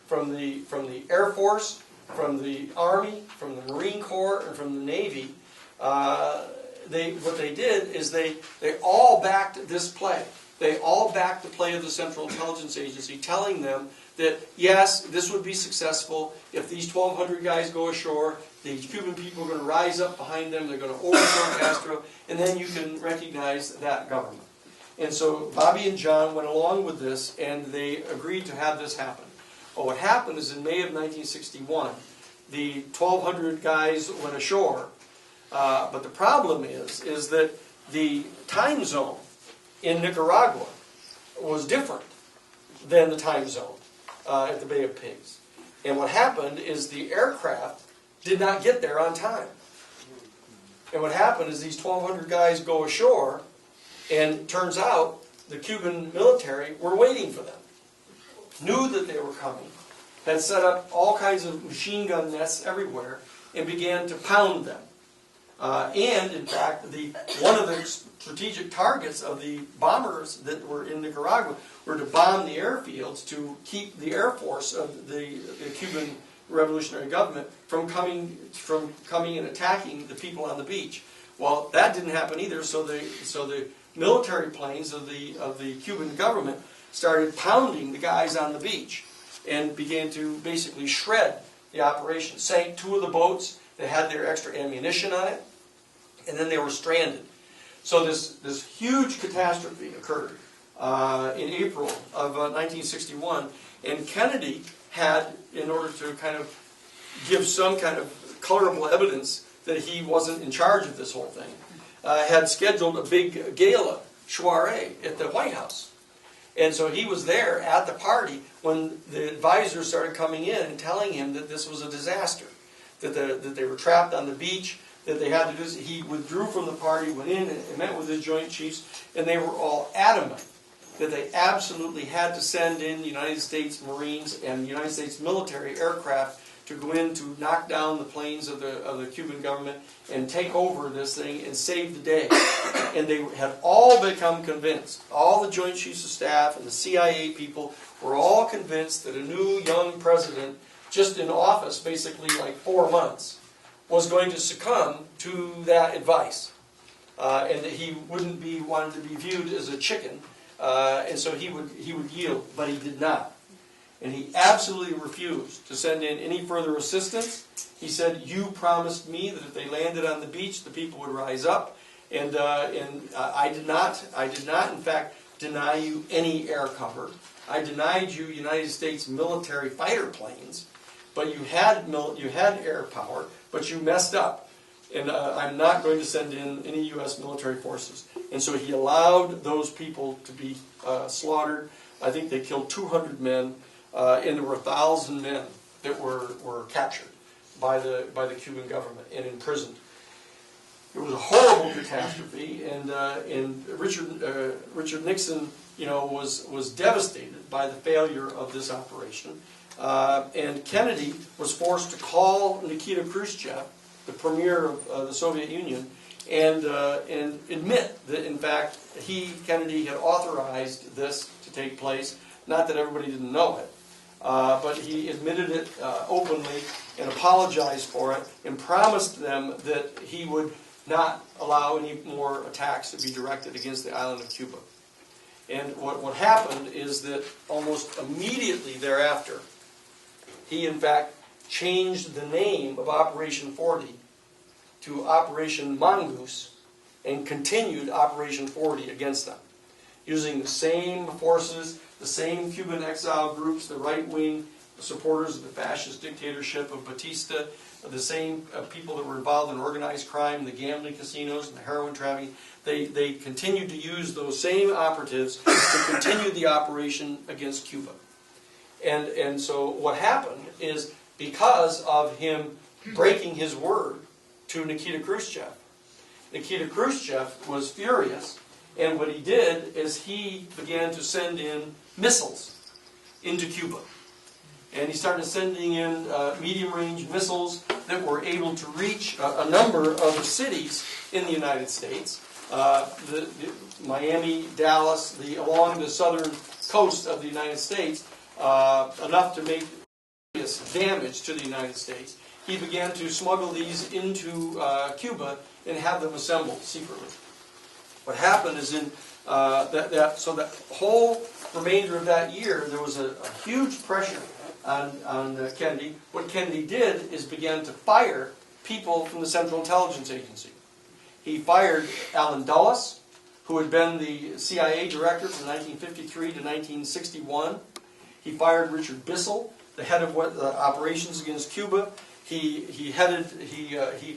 from the Air Force, from the Army, from the Marine Corps, and from the Navy, what they did is they all backed this play. They all backed the play of the Central Intelligence Agency, telling them that, yes, this would be successful. If these 1,200 guys go ashore, the Cuban people are going to rise up behind them, they're going to overthrow Castro, and then you can recognize that government. And so Bobby and John went along with this, and they agreed to have this happen. Well, what happened is in May of 1961, the 1,200 guys went ashore, but the problem is that the time zone in Nicaragua was different than the time zone at the Bay of Pigs. And what happened is the aircraft did not get there on time. And what happened is these 1,200 guys go ashore, and it turns out the Cuban military were waiting for them, knew that they were coming, had set up all kinds of machine gun nests everywhere, and began to pound them. And, in fact, one of the strategic targets of the bombers that were in Nicaragua were to bomb the airfields to keep the Air Force of the Cuban revolutionary government from coming and attacking the people on the beach. Well, that didn't happen either, so the military planes of the Cuban government started pounding the guys on the beach and began to basically shred the operation. Sank 2 of the boats that had their extra ammunition on it, and then they were stranded. So this huge catastrophe occurred in April of 1961, and Kennedy had, in order to kind of give some kind of colorable evidence that he wasn't in charge of this whole thing, had scheduled a big gala soiree at the White House. And so he was there at the party when the advisors started coming in and telling him that this was a disaster, that they were trapped on the beach, that they had to do. He withdrew from the party, went in and met with his Joint Chiefs, and they were all adamant that they absolutely had to send in the United States Marines and the United States military aircraft to go in to knock down the planes of the Cuban government and take over this thing and save the day. And they had all become convinced, all the Joint Chiefs of Staff and the CIA people were all convinced that a new young president, just in office basically like 4 months, was going to succumb to that advice. And that he wouldn't be wanted to be viewed as a chicken, and so he would yield, but he did not. And he absolutely refused to send in any further assistance. He said, "You promised me that if they landed on the beach, the people would rise up, And I did not, in fact, deny you any air cover. I denied you United States military fighter planes, but you had air power, but you messed up. And I'm not going to send in any U.S. military forces. And so he allowed those people to be slaughtered. I think they killed 200 men, and there were 1,000 men that were captured by the Cuban government and imprisoned. It was a horrible catastrophe, and Richard Nixon, was devastated by the failure of this operation. And Kennedy was forced to call Nikita Khrushchev, the premier of the Soviet Union, and admit that in fact Kennedy had authorized this to take place. Not that everybody didn't know it, but he admitted it openly and apologized for it and promised them that he would not allow any more attacks to be directed against the island of Cuba. And what happened is that almost immediately thereafter, he in fact changed the name of Operation 40 to Operation Mongoose and continued Operation 40 against them, using the same forces, the same Cuban exile groups, the right-wing supporters of the fascist dictatorship of Batista, the same people that were involved in organized crime, the gambling casinos, and the heroin trafficking. They continued to use those same operatives to continue the operation against Cuba. And so what happened is, because of him breaking his word to Nikita Khrushchev, Nikita Khrushchev was furious, and what he did is he began to send in missiles into Cuba. And he started sending in medium-range missiles that were able to reach a number of the cities in the United States. The Miami, Dallas, along the southern coast of the United States, enough to make serious damage to the United States. He began to smuggle these into Cuba and have them assembled secretly. What happened is so that whole remainder of that year, there was a huge pressure on Kennedy. What Kennedy did is began to fire people from the Central Intelligence Agency. He fired Allen Dulles, who had been the CIA director from 1953 to 1961. He fired Richard Bissell, the head of operations against Cuba. He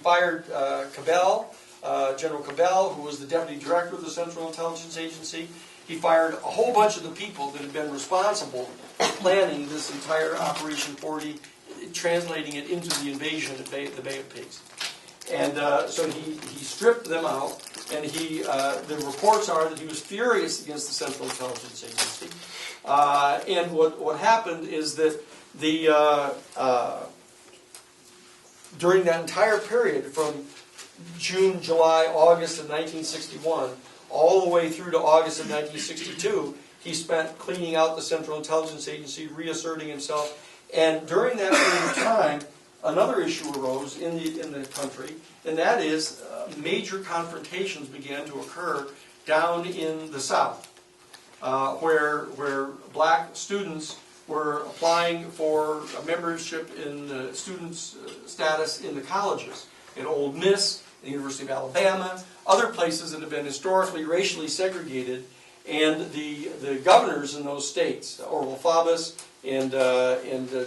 fired Cabell, General Cabell, who was the deputy director of the Central Intelligence Agency. He fired a whole bunch of the people that had been responsible for planning this entire Operation 40, translating it into the invasion of the Bay of Pigs. And so he stripped them out, and the reports are that he was furious against the Central Intelligence Agency. And what happened is that during that entire period, from June, July, August of 1961, all the way through to August of 1962, he spent cleaning out the Central Intelligence Agency, reasserting himself. And during that period of time, another issue arose in the country, and that is major confrontations began to occur down in the South, where black students were applying for a membership in students' status in the colleges, in Ole Miss, the University of Alabama, other places that have been historically racially segregated, and the governors in those states, Orval Faubus and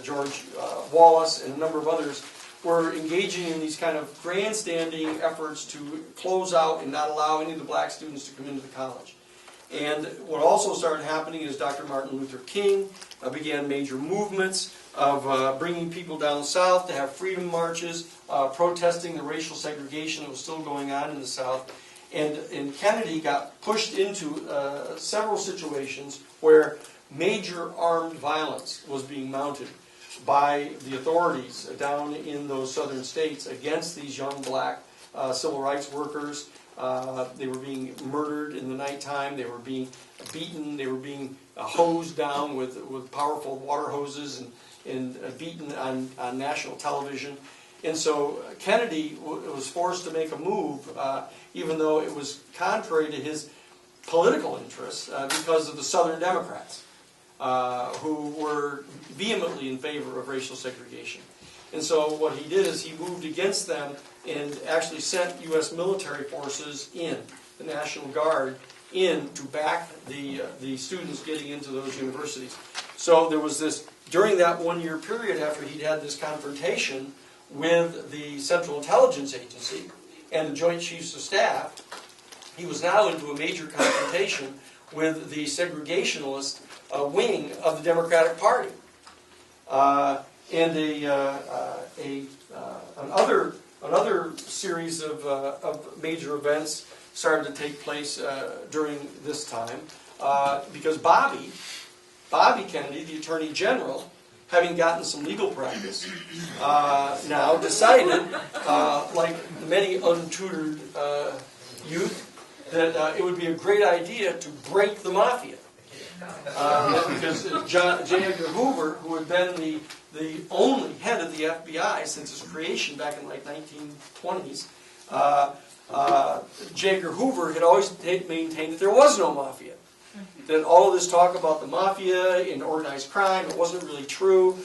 George Wallace and a number of others, were engaging in these kind of grandstanding efforts to close out and not allow any of the black students to come into the college. And what also started happening is Dr. Martin Luther King began major movements of bringing people down south to have freedom marches, protesting the racial segregation that was still going on in the South. And Kennedy got pushed into several situations where major armed violence was being mounted by the authorities down in those southern states against these young black civil rights workers. They were being murdered in the nighttime. They were being beaten. They were being hosed down with powerful water hoses and beaten on national television. And so Kennedy was forced to make a move, even though it was contrary to his political interests, because of the Southern Democrats. who were vehemently in favor of racial segregation. And so what he did is he moved against them and actually sent U.S. military forces in, the National Guard, in to back the students getting into those universities. So there was this, during that 1 year period after he'd had this confrontation with the Central Intelligence Agency and the Joint Chiefs of Staff, he was now into a major confrontation with the segregationist wing of the Democratic Party. And another series of major events started to take place during this time because Bobby Kennedy, the Attorney General, having gotten some legal practice, now decided, like many untutored youth, that it would be a great idea to break the mafia. Because J. Edgar Hoover, who had been the only head of the FBI since its creation back in like 1920s, J. Edgar Hoover had always maintained that there was no mafia. That all of this talk about the mafia and organized crime, it wasn't really true.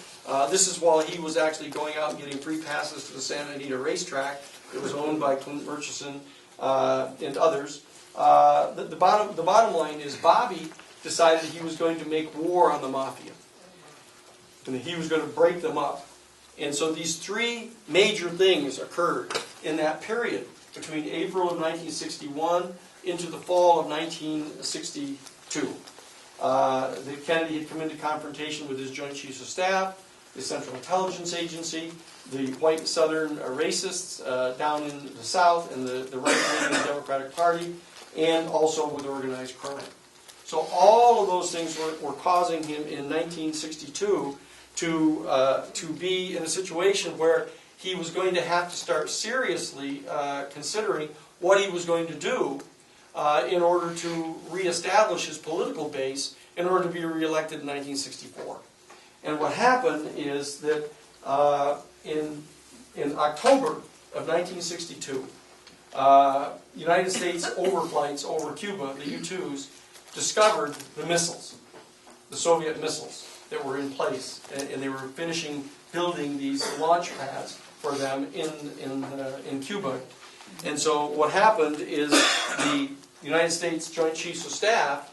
This is while he was actually going out and getting free passes to the Santa Anita racetrack. It was owned by Clint Murchison and others. The bottom line is Bobby decided he was going to make war on the mafia. And that he was going to break them up. And so these three major things occurred in that period between April of 1961 into the fall of 1962. Kennedy had come into confrontation with his Joint Chiefs of Staff, the Central Intelligence Agency, the white Southern racists down in the South, and the right-wing of the Democratic Party, and also with organized crime. So all of those things were causing him in 1962 to be in a situation where he was going to have to start seriously considering what he was going to do in order to reestablish his political base in order to be reelected in 1964. And what happened is that in October of 1962, United States overflights over Cuba, the U-2s, discovered the missiles, the Soviet missiles that were in place, and they were finishing building these launch pads for them in Cuba. And so what happened is the United States Joint Chiefs of Staff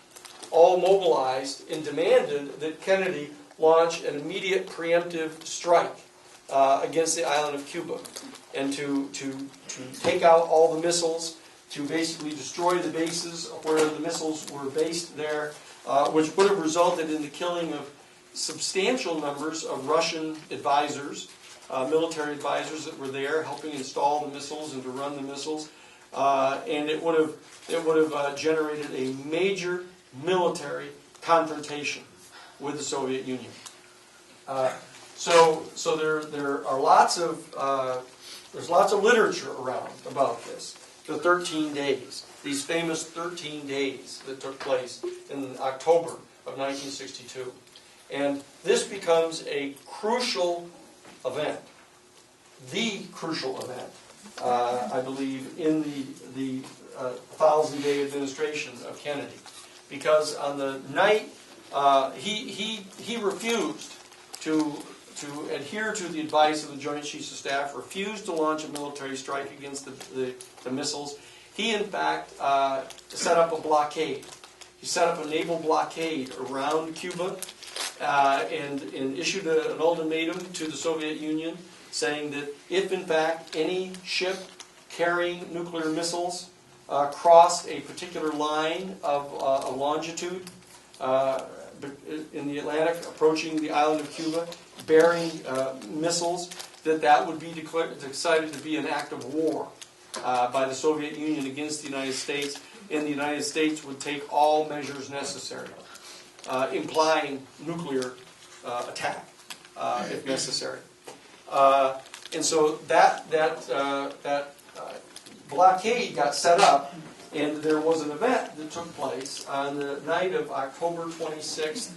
all mobilized and demanded that Kennedy launch an immediate preemptive strike against the island of Cuba, and to take out all the missiles, to basically destroy the bases where the missiles were based there, which would have resulted in the killing of substantial numbers of Russian advisors, military advisors that were there helping install the missiles and to run the missiles, and it would have generated a major military confrontation with the Soviet Union. So there are lots of there's lots of literature around about this. The 13 days, these famous 13 days that took place in October of 1962. And this becomes a crucial event, the crucial event, I believe, in the 1,000-day administration of Kennedy. Because on the night, he refused to adhere to the advice of the Joint Chiefs of Staff, refused to launch a military strike against the missiles. He, in fact, set up a blockade. He set up a naval blockade around Cuba and issued an ultimatum to the Soviet Union saying that if, in fact, any ship carrying nuclear missiles crossed a particular line of a longitude in the Atlantic approaching the island of Cuba, bearing missiles, that would be decided to be an act of war by the Soviet Union against the United States, and the United States would take all measures necessary, implying nuclear attack if necessary. And so that blockade got set up, and there was an event that took place on the night of October 26th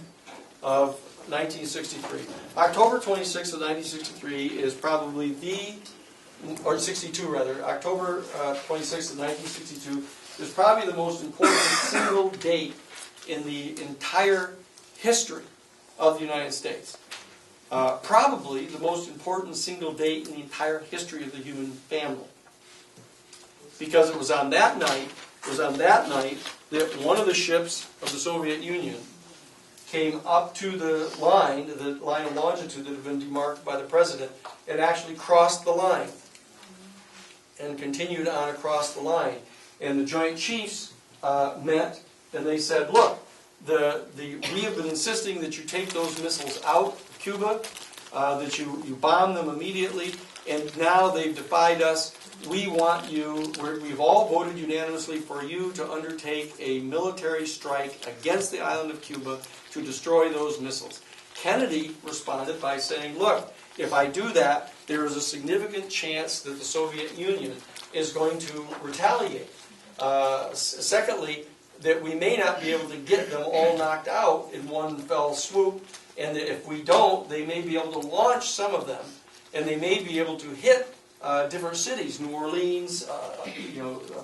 of 1963. October 26th of 1963 is probably or 62 rather, October 26th of 1962 is probably the most important single date in the entire history of the United States. Probably the most important single date in the entire history of the human family. Because it was on that night, that one of the ships of the Soviet Union came up to the line of longitude that had been demarked by the president, and actually crossed the line and continued on across the line. And the Joint Chiefs met, and they said, look, we have been insisting that you take those missiles out of Cuba, that you bomb them immediately, and now they've defied us. We want you, we've all voted unanimously for you to undertake a military strike against the island of Cuba to destroy those missiles. Kennedy responded by saying, look, if I do that, there is a significant chance that the Soviet Union is going to retaliate. Secondly, that we may not be able to get them all knocked out in one fell swoop, and that if we don't, they may be able to launch some of them, and they may be able to hit different cities, New Orleans,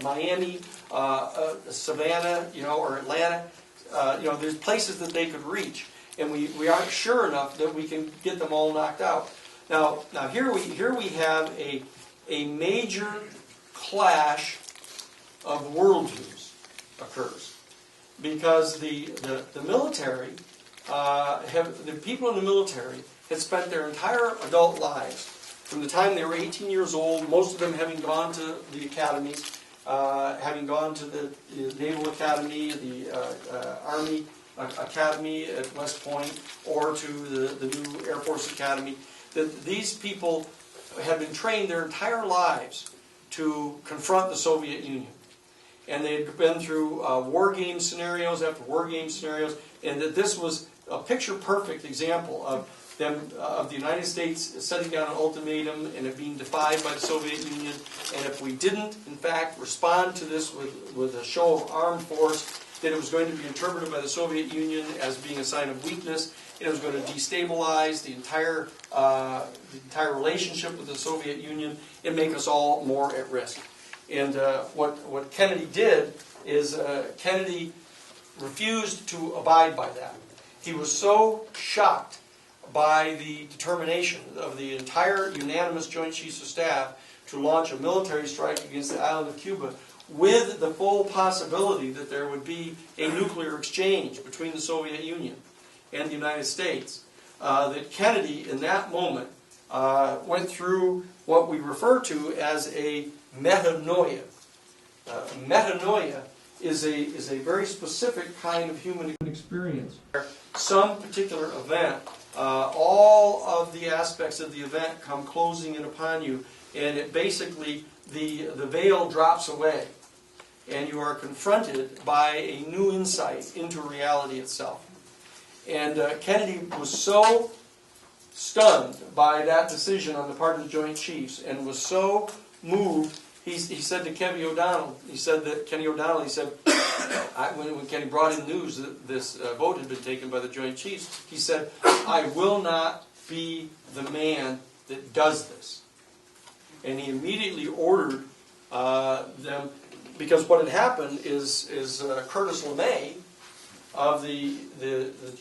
Miami, Savannah, or Atlanta. There's places that they could reach, and we aren't sure enough that we can get them all knocked out. Now here we have a major clash of worldviews occurs, because the military, the people in the military had spent their entire adult lives, from the time they were 18 years old, most of them having gone to the academies, having gone to the Naval Academy, the Army Academy at West Point, or to the new Air Force Academy, that these people had been trained their entire lives to confront the Soviet Union. And they had been through war game scenarios after war game scenarios, and that this was a picture-perfect example of the United States setting down an ultimatum and it being defied by the Soviet Union. And if we didn't, in fact, respond to this with a show of armed force, that it was going to be interpreted by the Soviet Union as being a sign of weakness, and it was going to destabilize the entire relationship with the Soviet Union and make us all more at risk. And what Kennedy did is Kennedy refused to abide by that. He was so shocked by the determination of the entire unanimous Joint Chiefs of Staff to launch a military strike against the island of Cuba, with the full possibility that there would be a nuclear exchange between the Soviet Union and the United States, that Kennedy, in that moment, went through what we refer to as a metanoia. Metanoia is a very specific kind of human experience. Some particular event, all of the aspects of the event come closing in upon you, and it basically, the veil drops away, and you are confronted by a new insight into reality itself. And Kennedy was so stunned by that decision on the part of the Joint Chiefs, and was so moved, he said to Kenny O'Donnell, when Kenny brought in news that this vote had been taken by the Joint Chiefs, he said, I will not be the man that does this. And he immediately ordered them, because what had happened is Curtis LeMay of the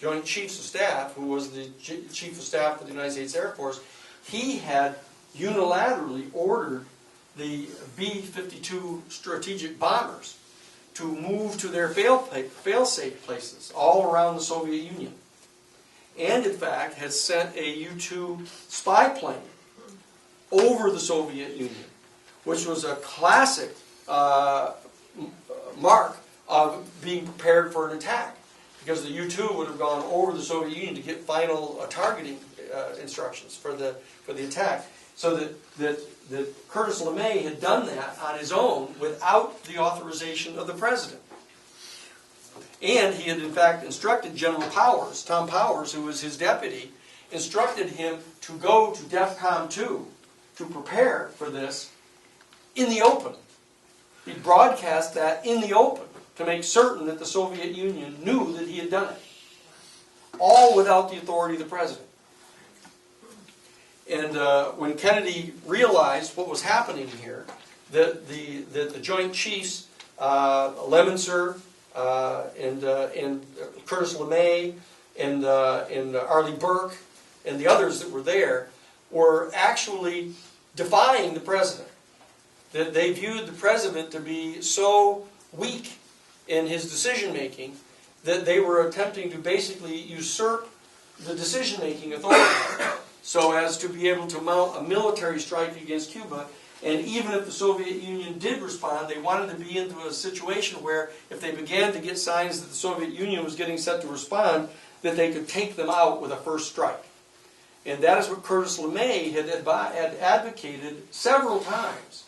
Joint Chiefs of Staff, who was the Chief of Staff for the United States Air Force, he had unilaterally ordered the B-52 strategic bombers to move to their fail-safe places all around the Soviet Union. And in fact had sent a U-2 spy plane over the Soviet Union, which was a classic mark of being prepared for an attack, because the U-2 would have gone over the Soviet Union to get final targeting instructions for the attack. So that Curtis LeMay had done that on his own without the authorization of the president. And he had in fact instructed General Powers, Tom Powers, who was his deputy, instructed him to go to DEFCON 2 to prepare for this in the open. He broadcast that in the open to make certain that the Soviet Union knew that he had done it. All without the authority of the president. And when Kennedy realized what was happening here, that the Joint Chiefs, Lemonster and Curtis LeMay, and Arleigh Burke and the others that were there were actually defying the president. That they viewed the president to be so weak in his decision-making that they were attempting to basically usurp the decision-making authority so as to be able to mount a military strike against Cuba. And even if the Soviet Union did respond, they wanted to be into a situation where if they began to get signs that the Soviet Union was getting set to respond, that they could take them out with a first strike. And that is what Curtis LeMay had advocated several times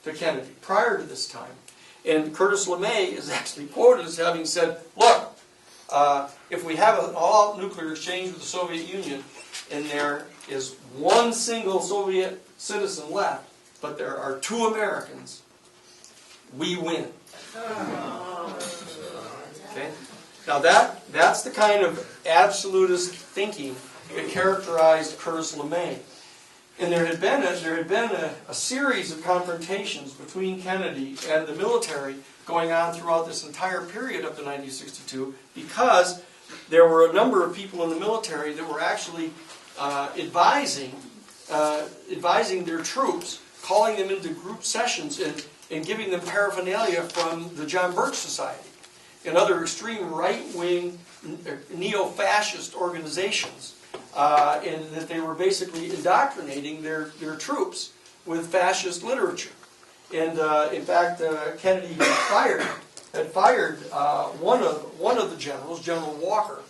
to Kennedy prior to this time. And Curtis LeMay is actually quoted as having said, look, if we have an all-out nuclear exchange with the Soviet Union and there is one single Soviet citizen left, but there are 2 Americans, we win. Okay? Now that's the kind of absolutist thinking that characterized Curtis LeMay. And there had been a series of confrontations between Kennedy and the military going on throughout this entire period up to 1962 because there were a number of people in the military that were actually advising their troops, calling them into group sessions and giving them paraphernalia from the John Birch Society and other extreme right-wing neo-fascist organizations. And that they were basically indoctrinating their troops with fascist literature. And in fact, Kennedy had fired one of the generals, General Walker,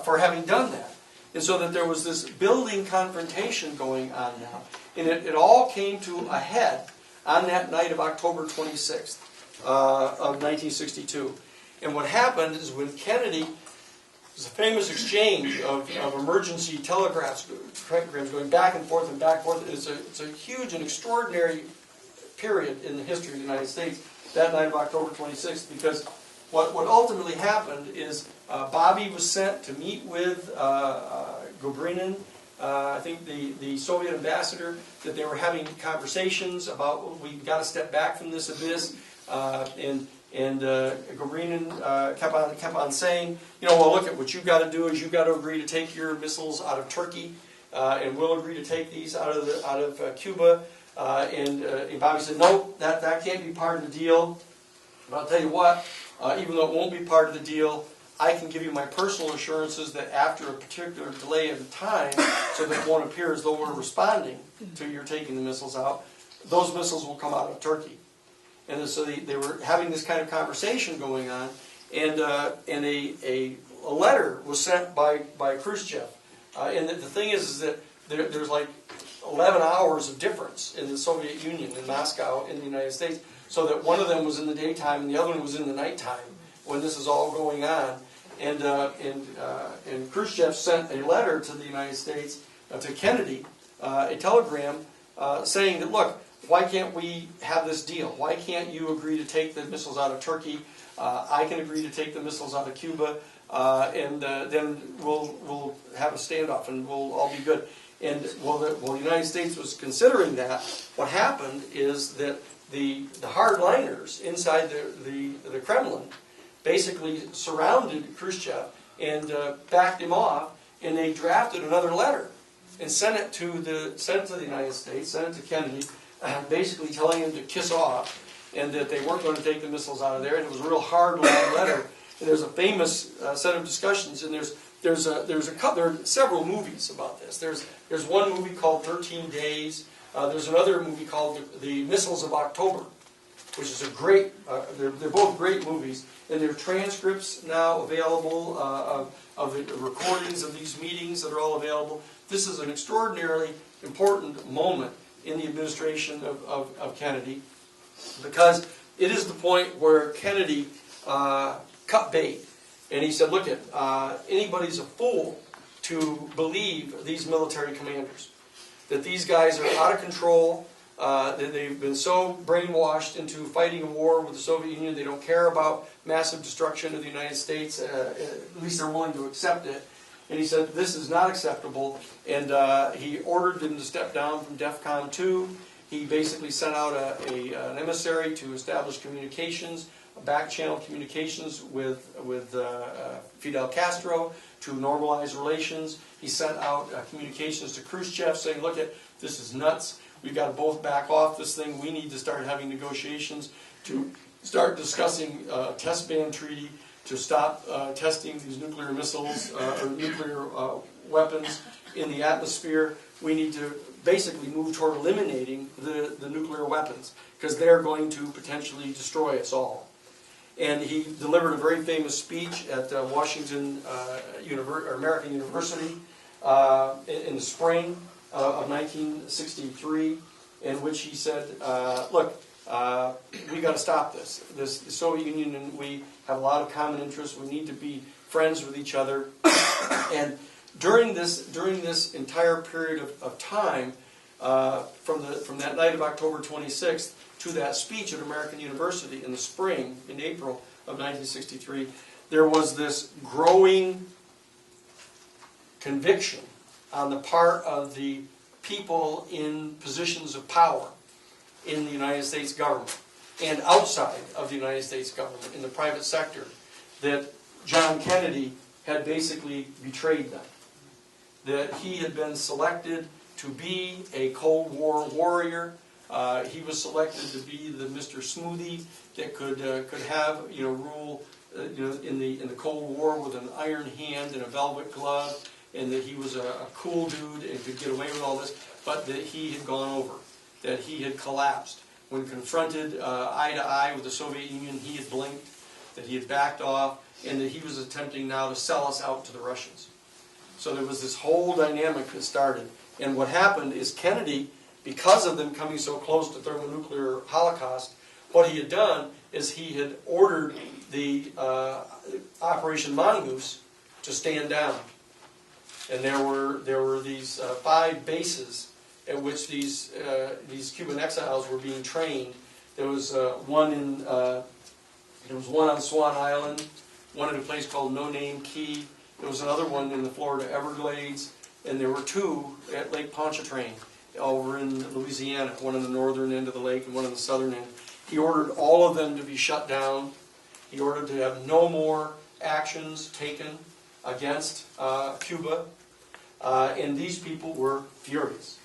for having done that. And so that there was this building confrontation going on now. And it all came to a head on that night of October 26th of 1962. And what happened is when Kennedy... There's a famous exchange of emergency telegrams going back and forth and back and forth. It's a huge and extraordinary period in the history of the United States, that night of October 26th, because what ultimately happened is Bobby was sent to meet with Gobrinin, I think the Soviet ambassador, that they were having conversations about, we've got to step back from this abyss, and Gobrinin kept on saying, well, look, at what you've got to do is you've got to agree to take your missiles out of Turkey, and we'll agree to take these out of Cuba. And Bobby said, no, that can't be part of the deal. But I'll tell you what, even though it won't be part of the deal, I can give you my personal assurances that after a particular delay of time, so that it won't appear as though we're responding to your taking the missiles out, those missiles will come out of Turkey. And so they were having this kind of conversation going on, and a letter was sent by Khrushchev. And the thing is that there's like 11 hours of difference in the Soviet Union, in Moscow, in the United States, so that one of them was in the daytime and the other one was in the nighttime when this is all going on. And Khrushchev sent a letter to the United States, to Kennedy, a telegram saying that, look, why can't we have this deal? Why can't you agree to take the missiles out of Turkey? I can agree to take the missiles out of Cuba, and then we'll have a standoff and we'll all be good. And while the United States was considering that, what happened is that the hardliners inside the Kremlin basically surrounded Khrushchev and backed him off, and they drafted another letter and sent it to the United States, sent it to Kennedy, basically telling him to kiss off, and that they weren't going to take the missiles out of there. And it was a real hard, long letter. And there's a famous set of discussions, and there are several movies about this. There's one movie called 13 Days. There's another movie called The Missiles of October, which is a great. They're both great movies, and there are transcripts now available of the recordings of these meetings that are all available. This is an extraordinarily important moment in the administration of Kennedy, because it is the point where Kennedy cut bait, and he said, look, anybody's a fool to believe these military commanders, that these guys are out of control, that they've been so brainwashed into fighting a war with the Soviet Union, they don't care about massive destruction of the United States, at least they're willing to accept it. And he said, this is not acceptable, and he ordered them to step down from DEFCON 2. He basically sent out an emissary to establish communications back-channel communications with Fidel Castro to normalize relations. He sent out communications to Khrushchev saying, look, this is nuts. We've got to both back off this thing. We need to start having negotiations to start discussing a test ban treaty to stop testing these nuclear missiles or nuclear weapons in the atmosphere. We need to basically move toward eliminating the nuclear weapons because they're going to potentially destroy us all. And he delivered a very famous speech at Washington American University in the spring of 1963, in which he said, look, we got to stop this. The Soviet Union and we have a lot of common interests. We need to be friends with each other. And during this entire period of time, from that night of October 26th to that speech at American University in the spring, in April of 1963, there was this growing conviction on the part of the people in positions of power in the United States government and outside of the United States government in the private sector that John Kennedy had basically betrayed them, that he had been selected to be a Cold War warrior. He was selected to be the Mr. Smoothie that could have rule in the Cold War with an iron hand and a velvet glove, and that he was a cool dude and could get away with all this, but that he had gone over, that he had collapsed. When confronted eye to eye with the Soviet Union, he had blinked, that he had backed off, and that he was attempting now to sell us out to the Russians. So there was this whole dynamic that started. And what happened is Kennedy, because of them coming so close to thermonuclear holocaust, what he had done is he had ordered the Operation Mongoose to stand down. And there were these 5 bases at which these Cuban exiles were being trained. There was one on Swan Island, one at a place called No Name Key. There was another one in the Florida Everglades, and there were 2 at Lake Pontchartrain over in Louisiana, one on the northern end of the lake and one on the southern end. He ordered all of them to be shut down. He ordered to have no more actions taken against Cuba, and these people were furious.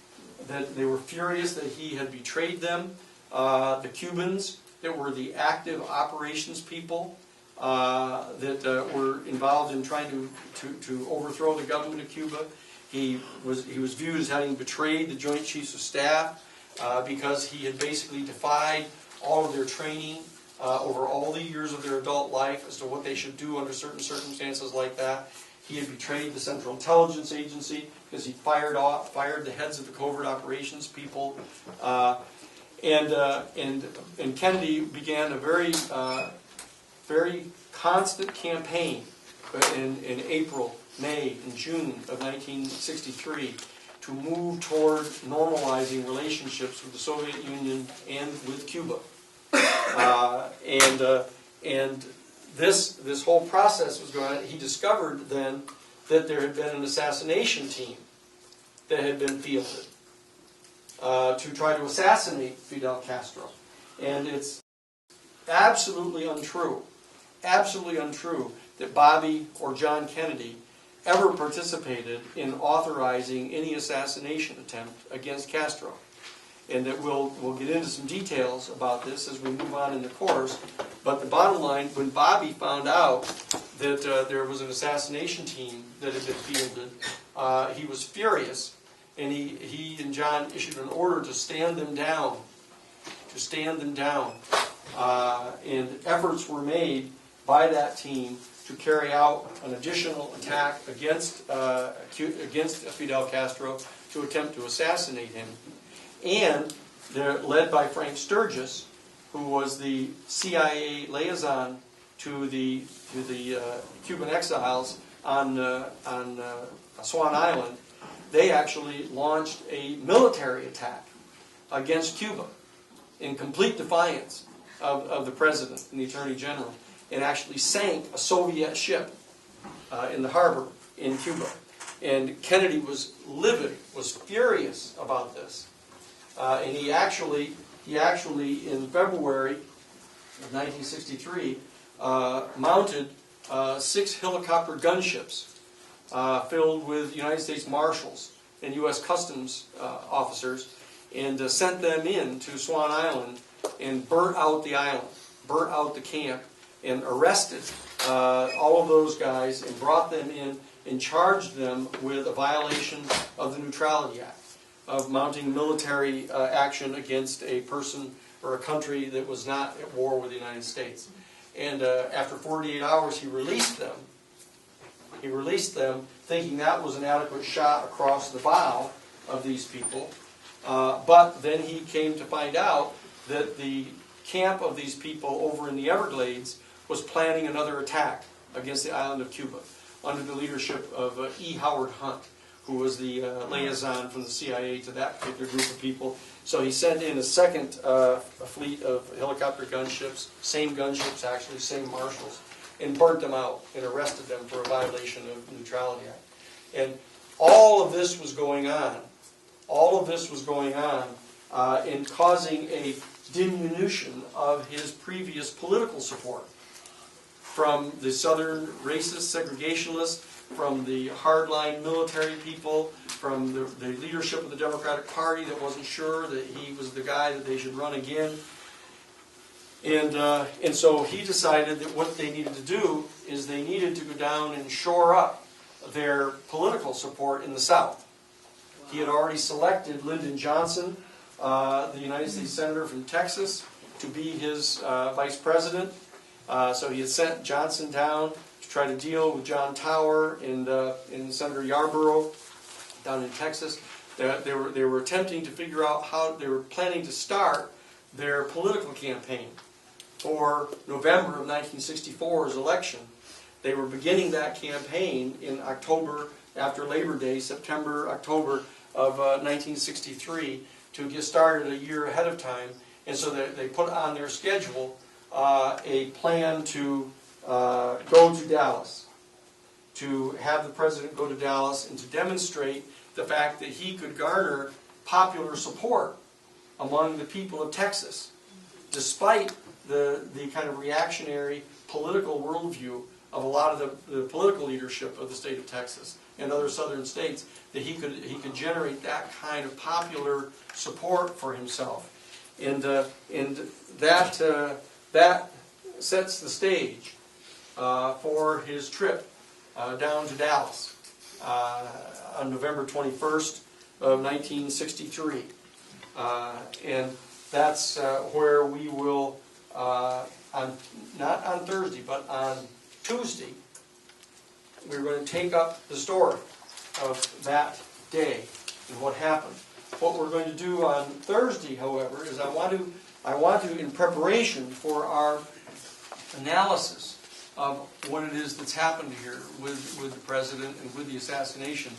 They were furious that he had betrayed them. The Cubans that were the active operations people that were involved in trying to overthrow the government of Cuba. He was viewed as having betrayed the Joint Chiefs of Staff because he had basically defied all of their training over all the years of their adult life as to what they should do under certain circumstances like that. He had betrayed the Central Intelligence Agency because he fired the heads of the covert operations people. And Kennedy began a very constant campaign in April, May, and June of 1963 to move toward normalizing relationships with the Soviet Union and with Cuba. And this whole process was going on. He discovered then that there had been an assassination team that had been fielded to try to assassinate Fidel Castro. And it's absolutely untrue that Bobby or John Kennedy ever participated in authorizing any assassination attempt against Castro. And that we'll get into some details about this as we move on in the course. But the bottom line, when Bobby found out that there was an assassination team that had been fielded, he was furious, and he and John issued an order to stand them down. And efforts were made by that team to carry out an additional attack against Fidel Castro to attempt to assassinate him. And they're led by Frank Sturgis, who was the CIA liaison to the Cuban exiles on Swan Island. They actually launched a military attack against Cuba in complete defiance of the president and the attorney general, and actually sank a Soviet ship in the harbor in Cuba. And Kennedy was livid, was furious about this. And he actually in February of 1963, mounted 6 helicopter gunships filled with United States Marshals and U.S. Customs officers, and sent them in to Swan Island and burnt out the island, burnt out the camp, and arrested all of those guys and brought them in and charged them with a violation of the Neutrality Act, of mounting military action against a person or a country that was not at war with the United States. And after 48 hours, he released them. He released them thinking that was an adequate shot across the bow of these people. But then he came to find out that the camp of these people over in the Everglades was planning another attack against the island of Cuba under the leadership of E. Howard Hunt, who was the liaison from the CIA to that particular group of people. So he sent in a second fleet of helicopter gunships, same gunships actually, same marshals, and burnt them out and arrested them for a violation of the Neutrality Act. And all of this was going on. All of this was going on in causing a diminution of his previous political support from the Southern racist segregationists, from the hardline military people, from the leadership of the Democratic Party that wasn't sure that he was the guy that they should run again. And so he decided that what they needed to do is they needed to go down and shore up their political support in the South. He had already selected Lyndon Johnson, the United States Senator from Texas, to be his vice president. So he had sent Johnson down to try to deal with John Tower and Senator Yarborough down in Texas. They were attempting to figure out how they were planning to start their political campaign for November of 1964's election. They were beginning that campaign in October, after Labor Day, September, October of 1963, to get started a year ahead of time. And so they put on their schedule a plan to go to Dallas, to have the president go to Dallas and to demonstrate the fact that he could garner popular support among the people of Texas, despite the kind of reactionary political worldview of a lot of the political leadership of the state of Texas and other southern states, that he could generate that kind of popular support for himself. And that sets the stage for his trip down to Dallas on November 21st of 1963. And that's where we will, not on Thursday, but on Tuesday, we're going to take up the story of that day and what happened. What we're going to do on Thursday, however, is I want to, in preparation for our analysis of what it is that's happened here with the president and with the assassination,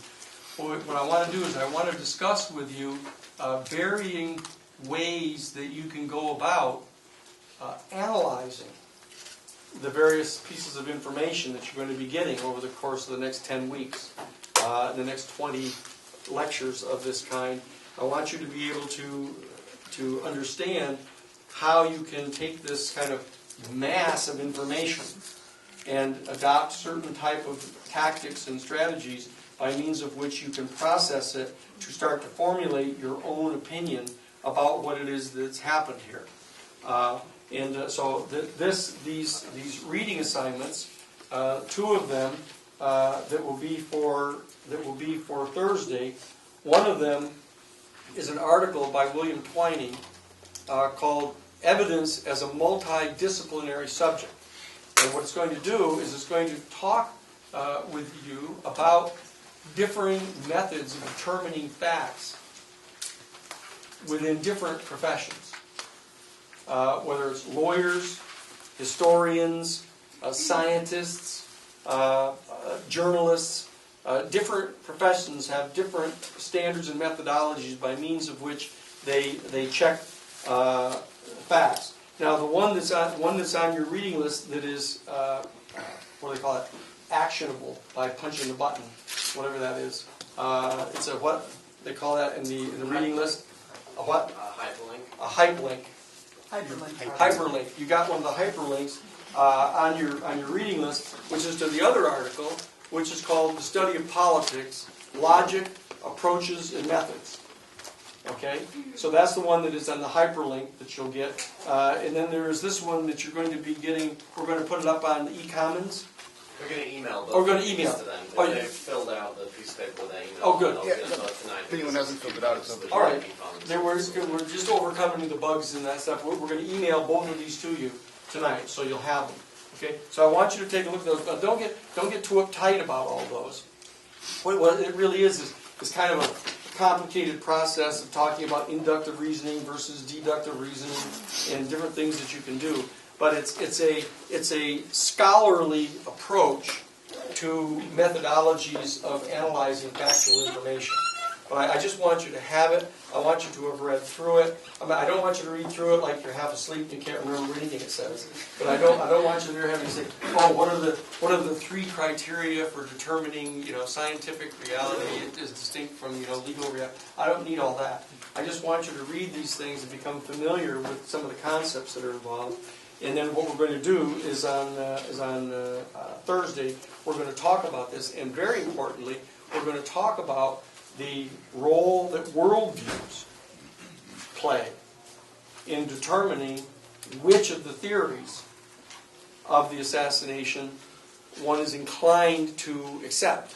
what I want to do is I want to discuss with you varying ways that you can go about analyzing the various pieces of information that you're going to be getting over the course of the next 10 weeks, the next 20 lectures of this kind. I want you to be able to understand how you can take this kind of mass of information and adopt certain type of tactics and strategies by means of which you can process it to start to formulate your own opinion about what it is that's happened here. So these reading assignments, two of them that will be for Thursday. One of them is an article by William Twining called "Evidence as a Multidisciplinary Subject." And what it's going to do is it's going to talk with you about differing methods of determining facts within different professions. Whether it's lawyers, historians, scientists, journalists, different professions have different standards and methodologies by means of which they check facts. Now, the one that's on your reading list that is what do they call it? Actionable by punching the button, whatever that is. It's a what they call that in the reading list. A what? hyperlink. A hyperlink. Hyperlink. You got one of the hyperlinks on your reading list, which is to the other article, which is called "The Study of Politics: Logic, Approaches, and Methods." Okay, so that's the one that is on the hyperlink that you'll get, and then there is this one that you're going to be getting. We're going to put it up on the e-commons. We're going to email them. Oh, we're going to email to them. Oh, They filled out the piece of paper with that email. Oh, good. Yeah. If anyone hasn't filled it out, it's over. All right. We're just overcoming the bugs and that stuff. We're going to email both of these to you tonight, so you'll have them. Okay. So I want you to take a look at those. But don't get too uptight about all those. What it really is kind of a complicated process of talking about inductive reasoning versus deductive reasoning and different things that you can do. But it's a scholarly approach to methodologies of analyzing factual information. But I just want you to have it. I want you to have read through it. I don't want you to read through it like you're half asleep and you can't remember anything it says. But I don't want you to have to say, oh, what are the three criteria for determining scientific reality is distinct from legal reality. I don't need all that. I just want you to read these things and become familiar with some of the concepts that are involved. And then what we're going to do is on Thursday, we're going to talk about this. And very importantly, we're going to talk about the role that worldviews play in determining which of the theories of the assassination one is inclined to accept,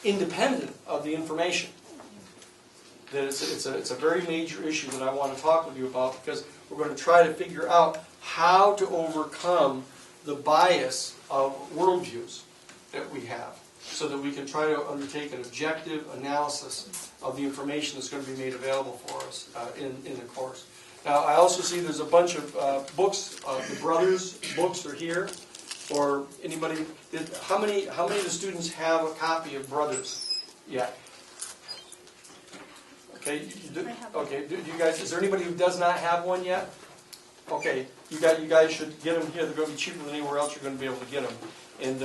independent of the information. That it's a very major issue that I want to talk with you about, because we're going to try to figure out how to overcome the bias of worldviews that we have, so that we can try to undertake an objective analysis of the information that's going to be made available for us in the course. Now, I also see there's a bunch of books. The brothers' books are here. Or anybody? How many of the students have a copy of Brothers yet? Okay. Okay. Do you guys? Is there anybody who does not have one yet? Okay. You guys should get them here. They're going to be cheaper than anywhere else you're going to be able to get them. And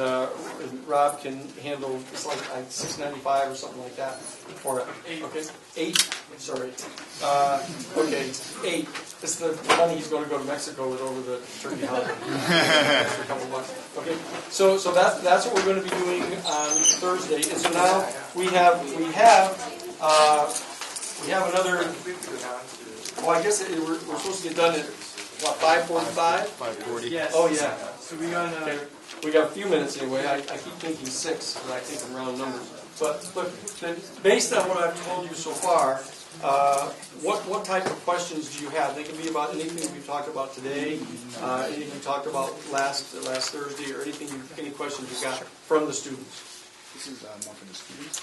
Rob can handle, it's like $6.95 or something like that for it. Okay, 8. Sorry. Okay, 8. It's the money he's going to go to Mexico with over the turkey holiday. For a couple months. Okay, so that's what we're going to be doing on Thursday. And so now we have another. Well, I guess we're supposed to get done at what, 5:45? 5:40. Yes. Oh yeah. So we got Okay. We got a few minutes anyway. I keep thinking 6, but I think in round numbers. But based on what I've told you so far, what type of questions do you have? They can be about anything we've talked about today, anything we talked about last Thursday, or any questions you got from the students. This is more for the students.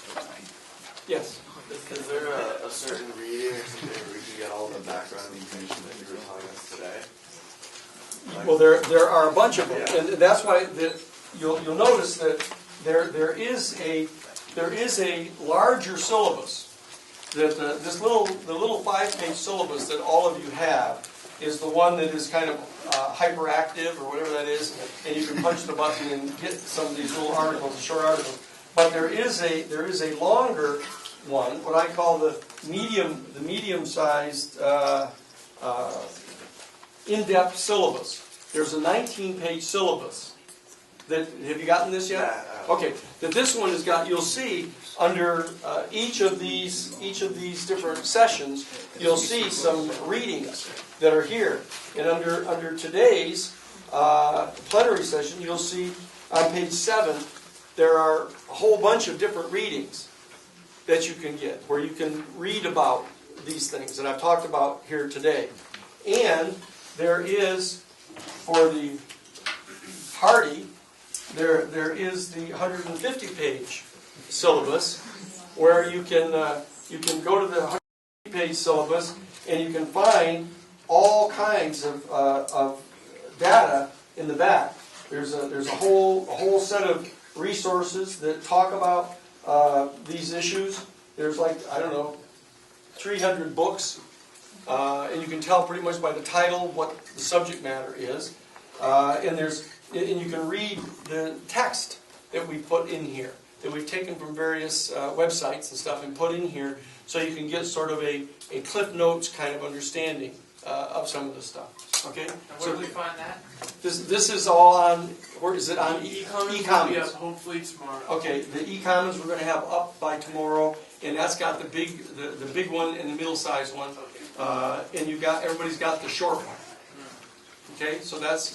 Yes. Is there a certain reading or something where you can get all the background information that you were telling us today? Well, there are a bunch of them, and that's why you'll notice that there is a larger syllabus. That the little 5-page syllabus that all of you have is the one that is kind of hyperactive or whatever that is, and you can punch the button and get some of these little articles, short articles. But there is a longer one, what I call the medium-sized. In-depth syllabus. There's a 19-page syllabus. Have you gotten this yet? Okay. That this one has got. You'll see under each of these different sessions, you'll see some readings that are here. And under today's plenary session, you'll see on page 7 there are a whole bunch of different readings that you can get, where you can read about these things that I've talked about here today. And there is, for the hardy, there is the 150-page syllabus, where you can go to the 150-page syllabus and you can find all kinds of data in the back. There's a whole set of resources that talk about these issues. There's 300 books. And you can tell pretty much by the title what the subject matter is, and you can read the text that we put in here, that we've taken from various websites and stuff and put in here, so you can get sort of a Cliff Notes kind of understanding of some of this stuff. Okay. And where do we find that? This is all on. Where is it on? E-commons will be E-commons. up hopefully tomorrow. Okay, the e-commons we're going to have up by tomorrow, and that's got the big one and the middle-sized one, and everybody's got the short one. Okay, so that's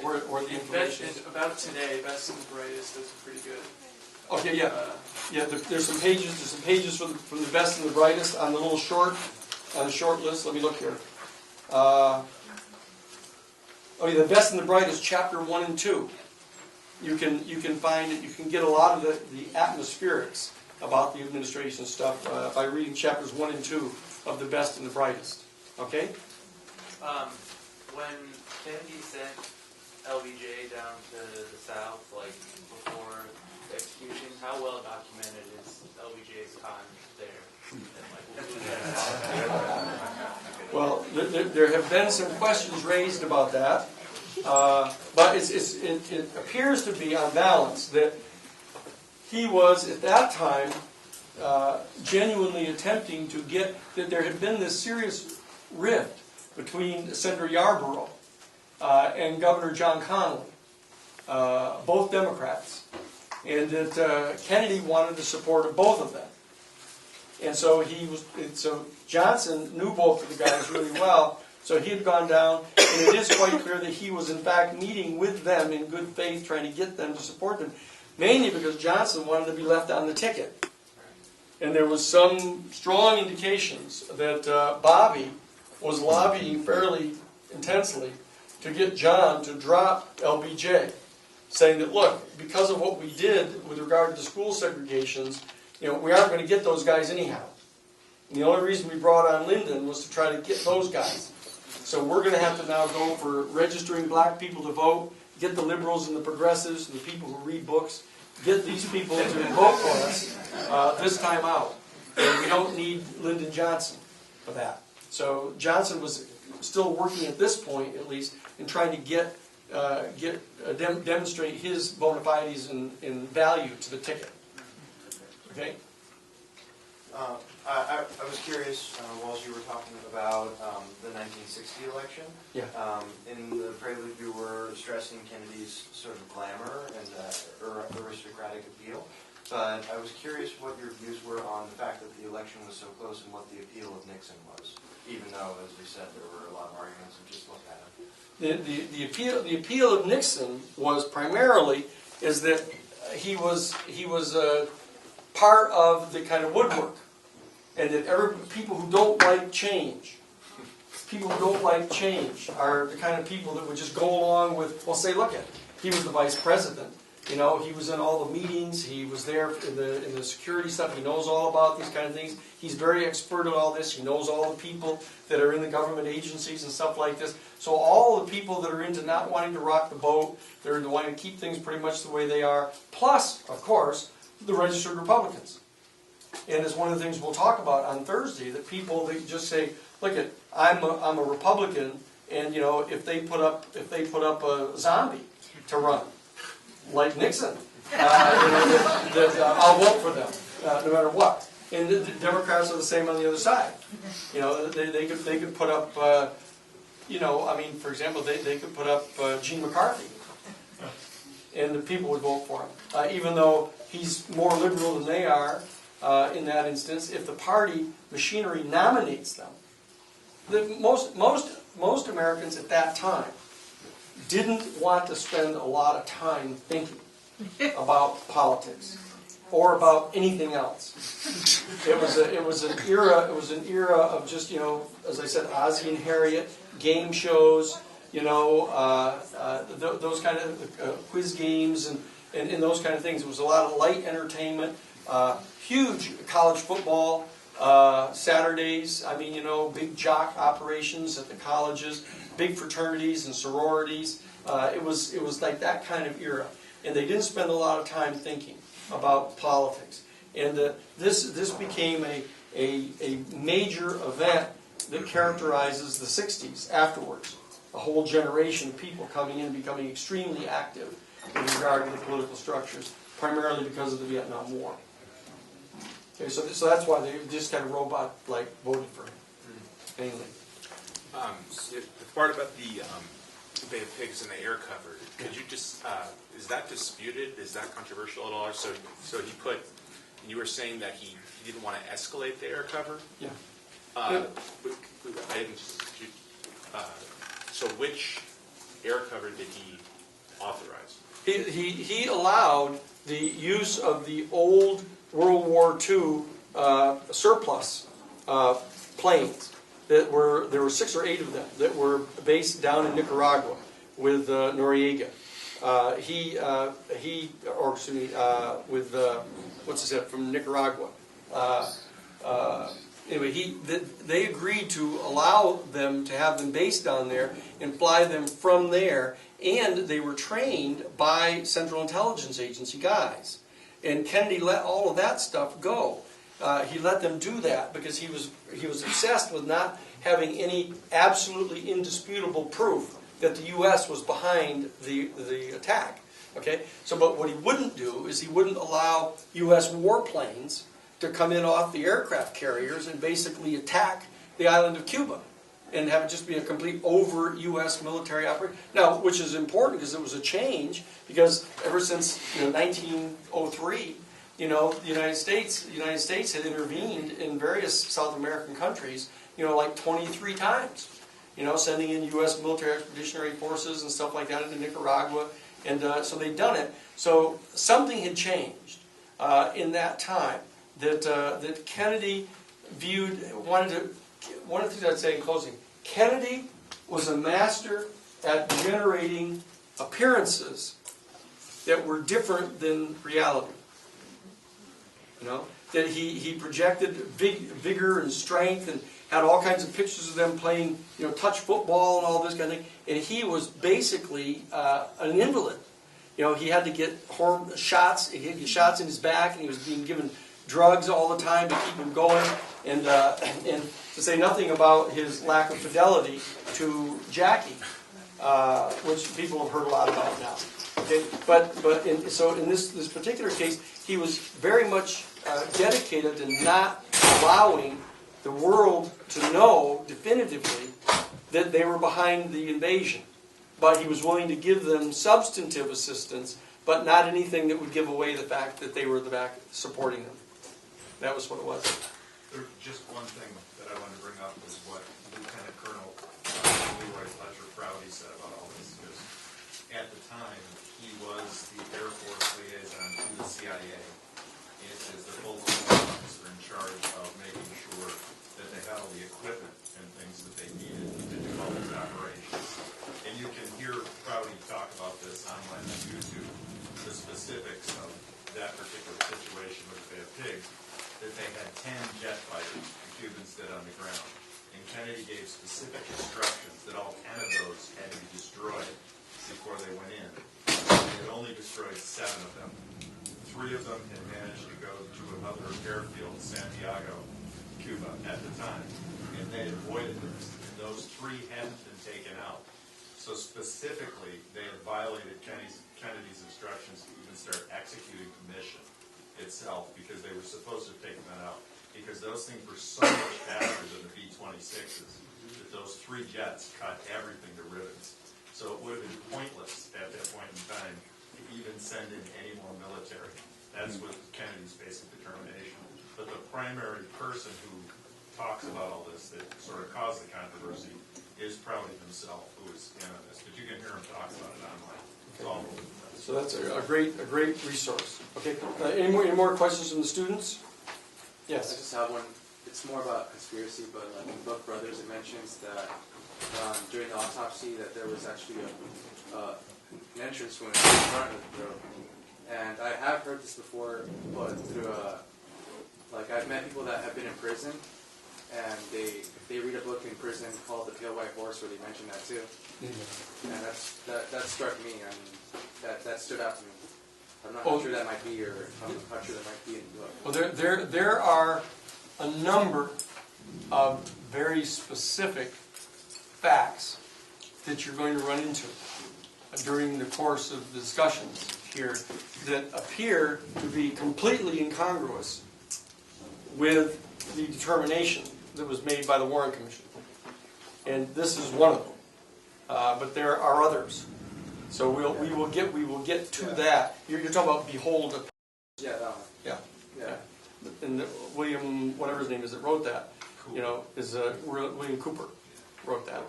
where the information is. About today, Best and the Brightest does pretty good. Okay, yeah. There's some pages from the best and the brightest on the little short list. Let me look here. The best and the brightest, chapter 1 and 2. You can find it. You can get a lot of the atmospherics about the administration stuff by reading chapters 1 and 2 of the best and the brightest. Okay. When Kennedy sent LBJ down to the South, like before the execution, how well documented is LBJ's time there? Well, there have been some questions raised about that, but it appears to be on balance that he was at that time genuinely attempting to get that there had been this serious rift between Senator Yarborough and Governor John Connally, both Democrats, and that Kennedy wanted the support of both of them. And so Johnson knew both of the guys really well, so he had gone down, and it is quite clear that he was in fact meeting with them in good faith, trying to get them to support them, mainly because Johnson wanted to be left on the ticket. And there was some strong indications that Bobby was lobbying fairly intensely to get John to drop LBJ, saying that, look, because of what we did with regard to the school segregations, we aren't going to get those guys anyhow. And the only reason we brought on Lyndon was to try to get those guys. So we're going to have to now go for registering black people to vote, get the liberals and the progressives and the people who read books, get these people to vote for us this time out. And we don't need Lyndon Johnson for that. So Johnson was still working at this point, at least, in trying to demonstrate his bona fides and value to the ticket. Okay. I was curious, while you were talking about the 1960 election. Yeah. In the prelude, you were stressing Kennedy's sort of glamour and aristocratic appeal. But I was curious what your views were on the fact that the election was so close and what the appeal of Nixon was. Even though, as we said, there were a lot of arguments and just look at it. The appeal of Nixon was primarily is that he was part of the kind of woodwork, and that people who don't like change are the kind of people that would just go along with. Well, say, look at it. He was the vice president. He was in all the meetings. He was there in the security stuff. He knows all about these kind of things. He's very expert at all this. He knows all the people that are in the government agencies and stuff like this. So all the people that are into not wanting to rock the boat, they're into wanting to keep things pretty much the way they are, plus, of course, the registered Republicans. And it's one of the things we'll talk about on Thursday, that people, they just say, look, I'm a Republican, and if they put up a zombie to run, like Nixon, I'll vote for them, no matter what. And the Democrats are the same on the other side. They could put up, for example, they could put up Gene McCarthy, and the people would vote for him, even though he's more liberal than they are. In that instance, if the party machinery nominates them, most Americans at that time didn't want to spend a lot of time thinking about politics or about anything else. It was an era of just, as I said, Ozzie and Harriet, game shows, those kind of quiz games and those kind of things. It was a lot of light entertainment, huge college football Saturdays. Big jock operations at the colleges, big fraternities and sororities. It was like that kind of era, and they didn't spend a lot of time thinking about politics. And this became a major event that characterizes the 60s afterwards. A whole generation of people coming in, becoming extremely active in regard to the political structures, primarily because of the Vietnam War. Okay, so that's why they just kind of robot-like voted for him, mainly. The part about the Bay of Pigs and the air cover, could you just, is that disputed? Is that controversial at all? So he put, you were saying that he didn't want to escalate the air cover? Yeah. I didn't, so which air cover did he authorize? He allowed the use of the old World War II surplus planes that there were 6 or 8 of them that were based down in Nicaragua with Noriega. With what's his name from Nicaragua. Anyway, they agreed to allow them to have them based down there and fly them from there, and they were trained by Central Intelligence Agency guys. And Kennedy let all of that stuff go. He let them do that because he was obsessed with not having any absolutely indisputable proof that the U.S. was behind the attack. Okay, but what he wouldn't do is he wouldn't allow U.S. warplanes to come in off the aircraft carriers and basically attack the island of Cuba and have it just be a complete overt U.S. military operation. Now, which is important because it was a change, because ever since 1903, the United States had intervened in various South American countries, like 23 times, sending in U.S. military expeditionary forces and stuff like that into Nicaragua, and so they'd done it. So something had changed in that time that Kennedy one of the things I'd say in closing, Kennedy was a master at generating appearances that were different than reality. That he projected vigor and strength and had all kinds of pictures of them playing, touch football and all this kind of thing. And he was basically an invalid. He had to get shots. He had to get shots in his back, and he was being given drugs all the time to keep him going. And to say nothing about his lack of fidelity to Jackie, which people have heard a lot about now. Okay, so in this particular case, he was very much dedicated to not allowing the world to know definitively that they were behind the invasion. But he was willing to give them substantive assistance, but not anything that would give away the fact that they were the back supporting them. That was what it was. There's just one thing that I wanted to bring up was what Lieutenant Colonel Leroy Fletcher Prouty said about all this. Because at the time, he was the Air Force liaison to the CIA. It is the full officer in charge of making sure that they had all the equipment and things that they needed to do all these operations. And you can hear Prouty talk about this online on YouTube, the specifics of that particular situation with the Bay of Pigs, that they had 10 jet fighters the Cubans did on the ground. And Kennedy gave specific instructions that all 10 of those had to be destroyed before they went in. They had only destroyed 7 of them. 3 of them had managed to go to another airfield, Santiago, Cuba, at the time. And they avoided this. And those 3 hadn't been taken out. So specifically, they had violated Kennedy's instructions to even start executing the mission itself, because they were supposed to have taken that out. Because those things were so much faster than the B-26s that those 3 jets cut everything to ribbons. So it would have been pointless at that point in time to even send in any more military. That's what Kennedy's basic determination. But the primary person who talks about all this that sort of caused the controversy is Prouty himself, who is in on this. But you can hear him talk about it online. It's all over the place. So that's a great resource. Okay. Any more questions from the students? Yes. I just have one. It's more about conspiracy, but like in Book Brothers, it mentions that during the autopsy that there was actually an entrance wound in front of the throat. And I have heard this before, but through I've met people that have been in prison, and they read a book in prison called The Pale White Horse, where they mention that too. Mm-hmm. And that struck me, and that stood out to me. I'm not how sure that might be, or I'm not sure that might be in the book. Well, there are a number of very specific facts that you're going to run into during the course of the discussions here that appear to be completely incongruous with the determination that was made by the Warren Commission. and this is one of them. But there are others. So we will get to that. You're talking about behold. Yeah, that one. Yeah. Yeah. And William, whatever his name is, that wrote that, is William Cooper wrote that.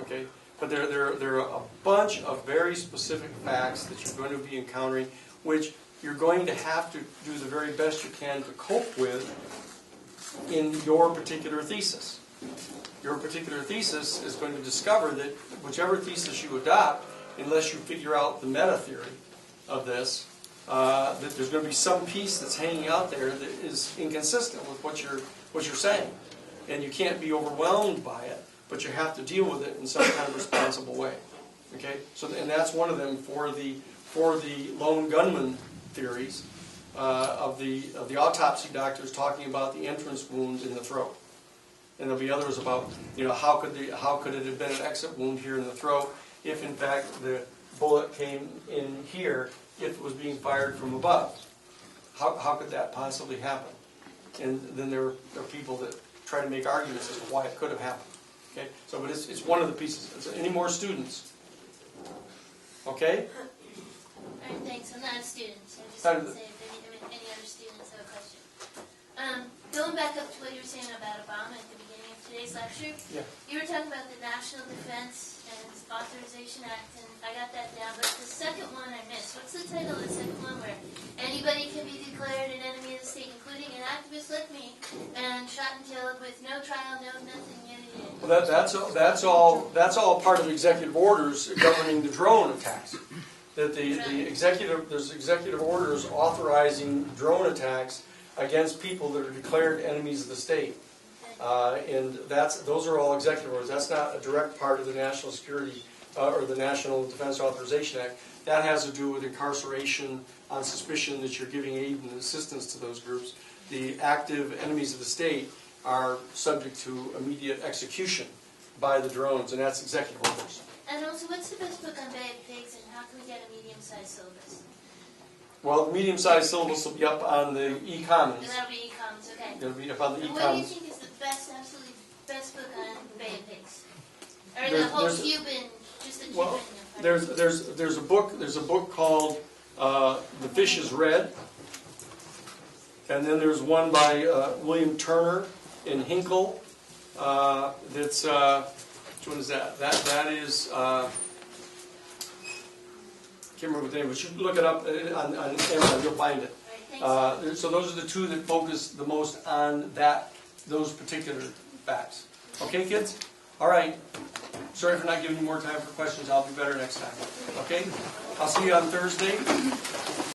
Okay, but there are a bunch of very specific facts that you're going to be encountering, which you're going to have to do the very best you can to cope with in your particular thesis. Your particular thesis is going to discover that whichever thesis you adopt, unless you figure out the meta theory of this, that there's going to be some piece that's hanging out there that is inconsistent with what you're saying, and you can't be overwhelmed by it, but you have to deal with it in some kind of responsible way. Okay, so and that's one of them for the lone gunman theories of the autopsy doctors talking about the entrance wounds in the throat, and there'll be others about how could it have been an exit wound here in the throat if in fact the bullet came in here if it was being fired from above. How could that possibly happen? And then there are people that try to make arguments as to why it could have happened. Okay, so but it's one of the pieces. So any more students? Okay. All right, thanks. I'm not a student, so I just want to say if any other students have a question. Going back up to what you were saying about Obama at the beginning of today's lecture, you were talking about the National Defense and Authorization Act, and I got that down, but the second one I missed. What's the title of the second one where anybody can be declared an enemy of the state, including an activist like me, and shot and killed with no trial, no nothing, yada. Well, that's all part of executive orders governing the drone attacks. That there's executive orders authorizing drone attacks against people that are declared enemies of the state, and those are all executive orders. That's not a direct part of the National Security or the National Defense Authorization Act. That has to do with incarceration on suspicion that you're giving aid and assistance to those groups. The active enemies of the state are subject to immediate execution by the drones, and that's executive orders. And also, what's the best book on Bay of Pigs, and how can we get a medium-sized syllabus? Well, the medium-sized syllabus will be up on the e-commons. And that'll be e-commons, okay. It'll be up on the And what do you e-commons. think is the best, absolutely best book on Bay of Pigs? Or the whole Cuban, just the Cuban. Well, there's a book called The Fish is Red, and then there's one by William Turner in Hinkle. That's which one is that? That is. Can't remember the name, but you can look it up on Amazon. You'll find it. Right, So those are the two that focus the most on those particular facts. Okay, kids? All right. Sorry for not giving you more time for questions. I'll be better next time. Okay? I'll see you on Thursday.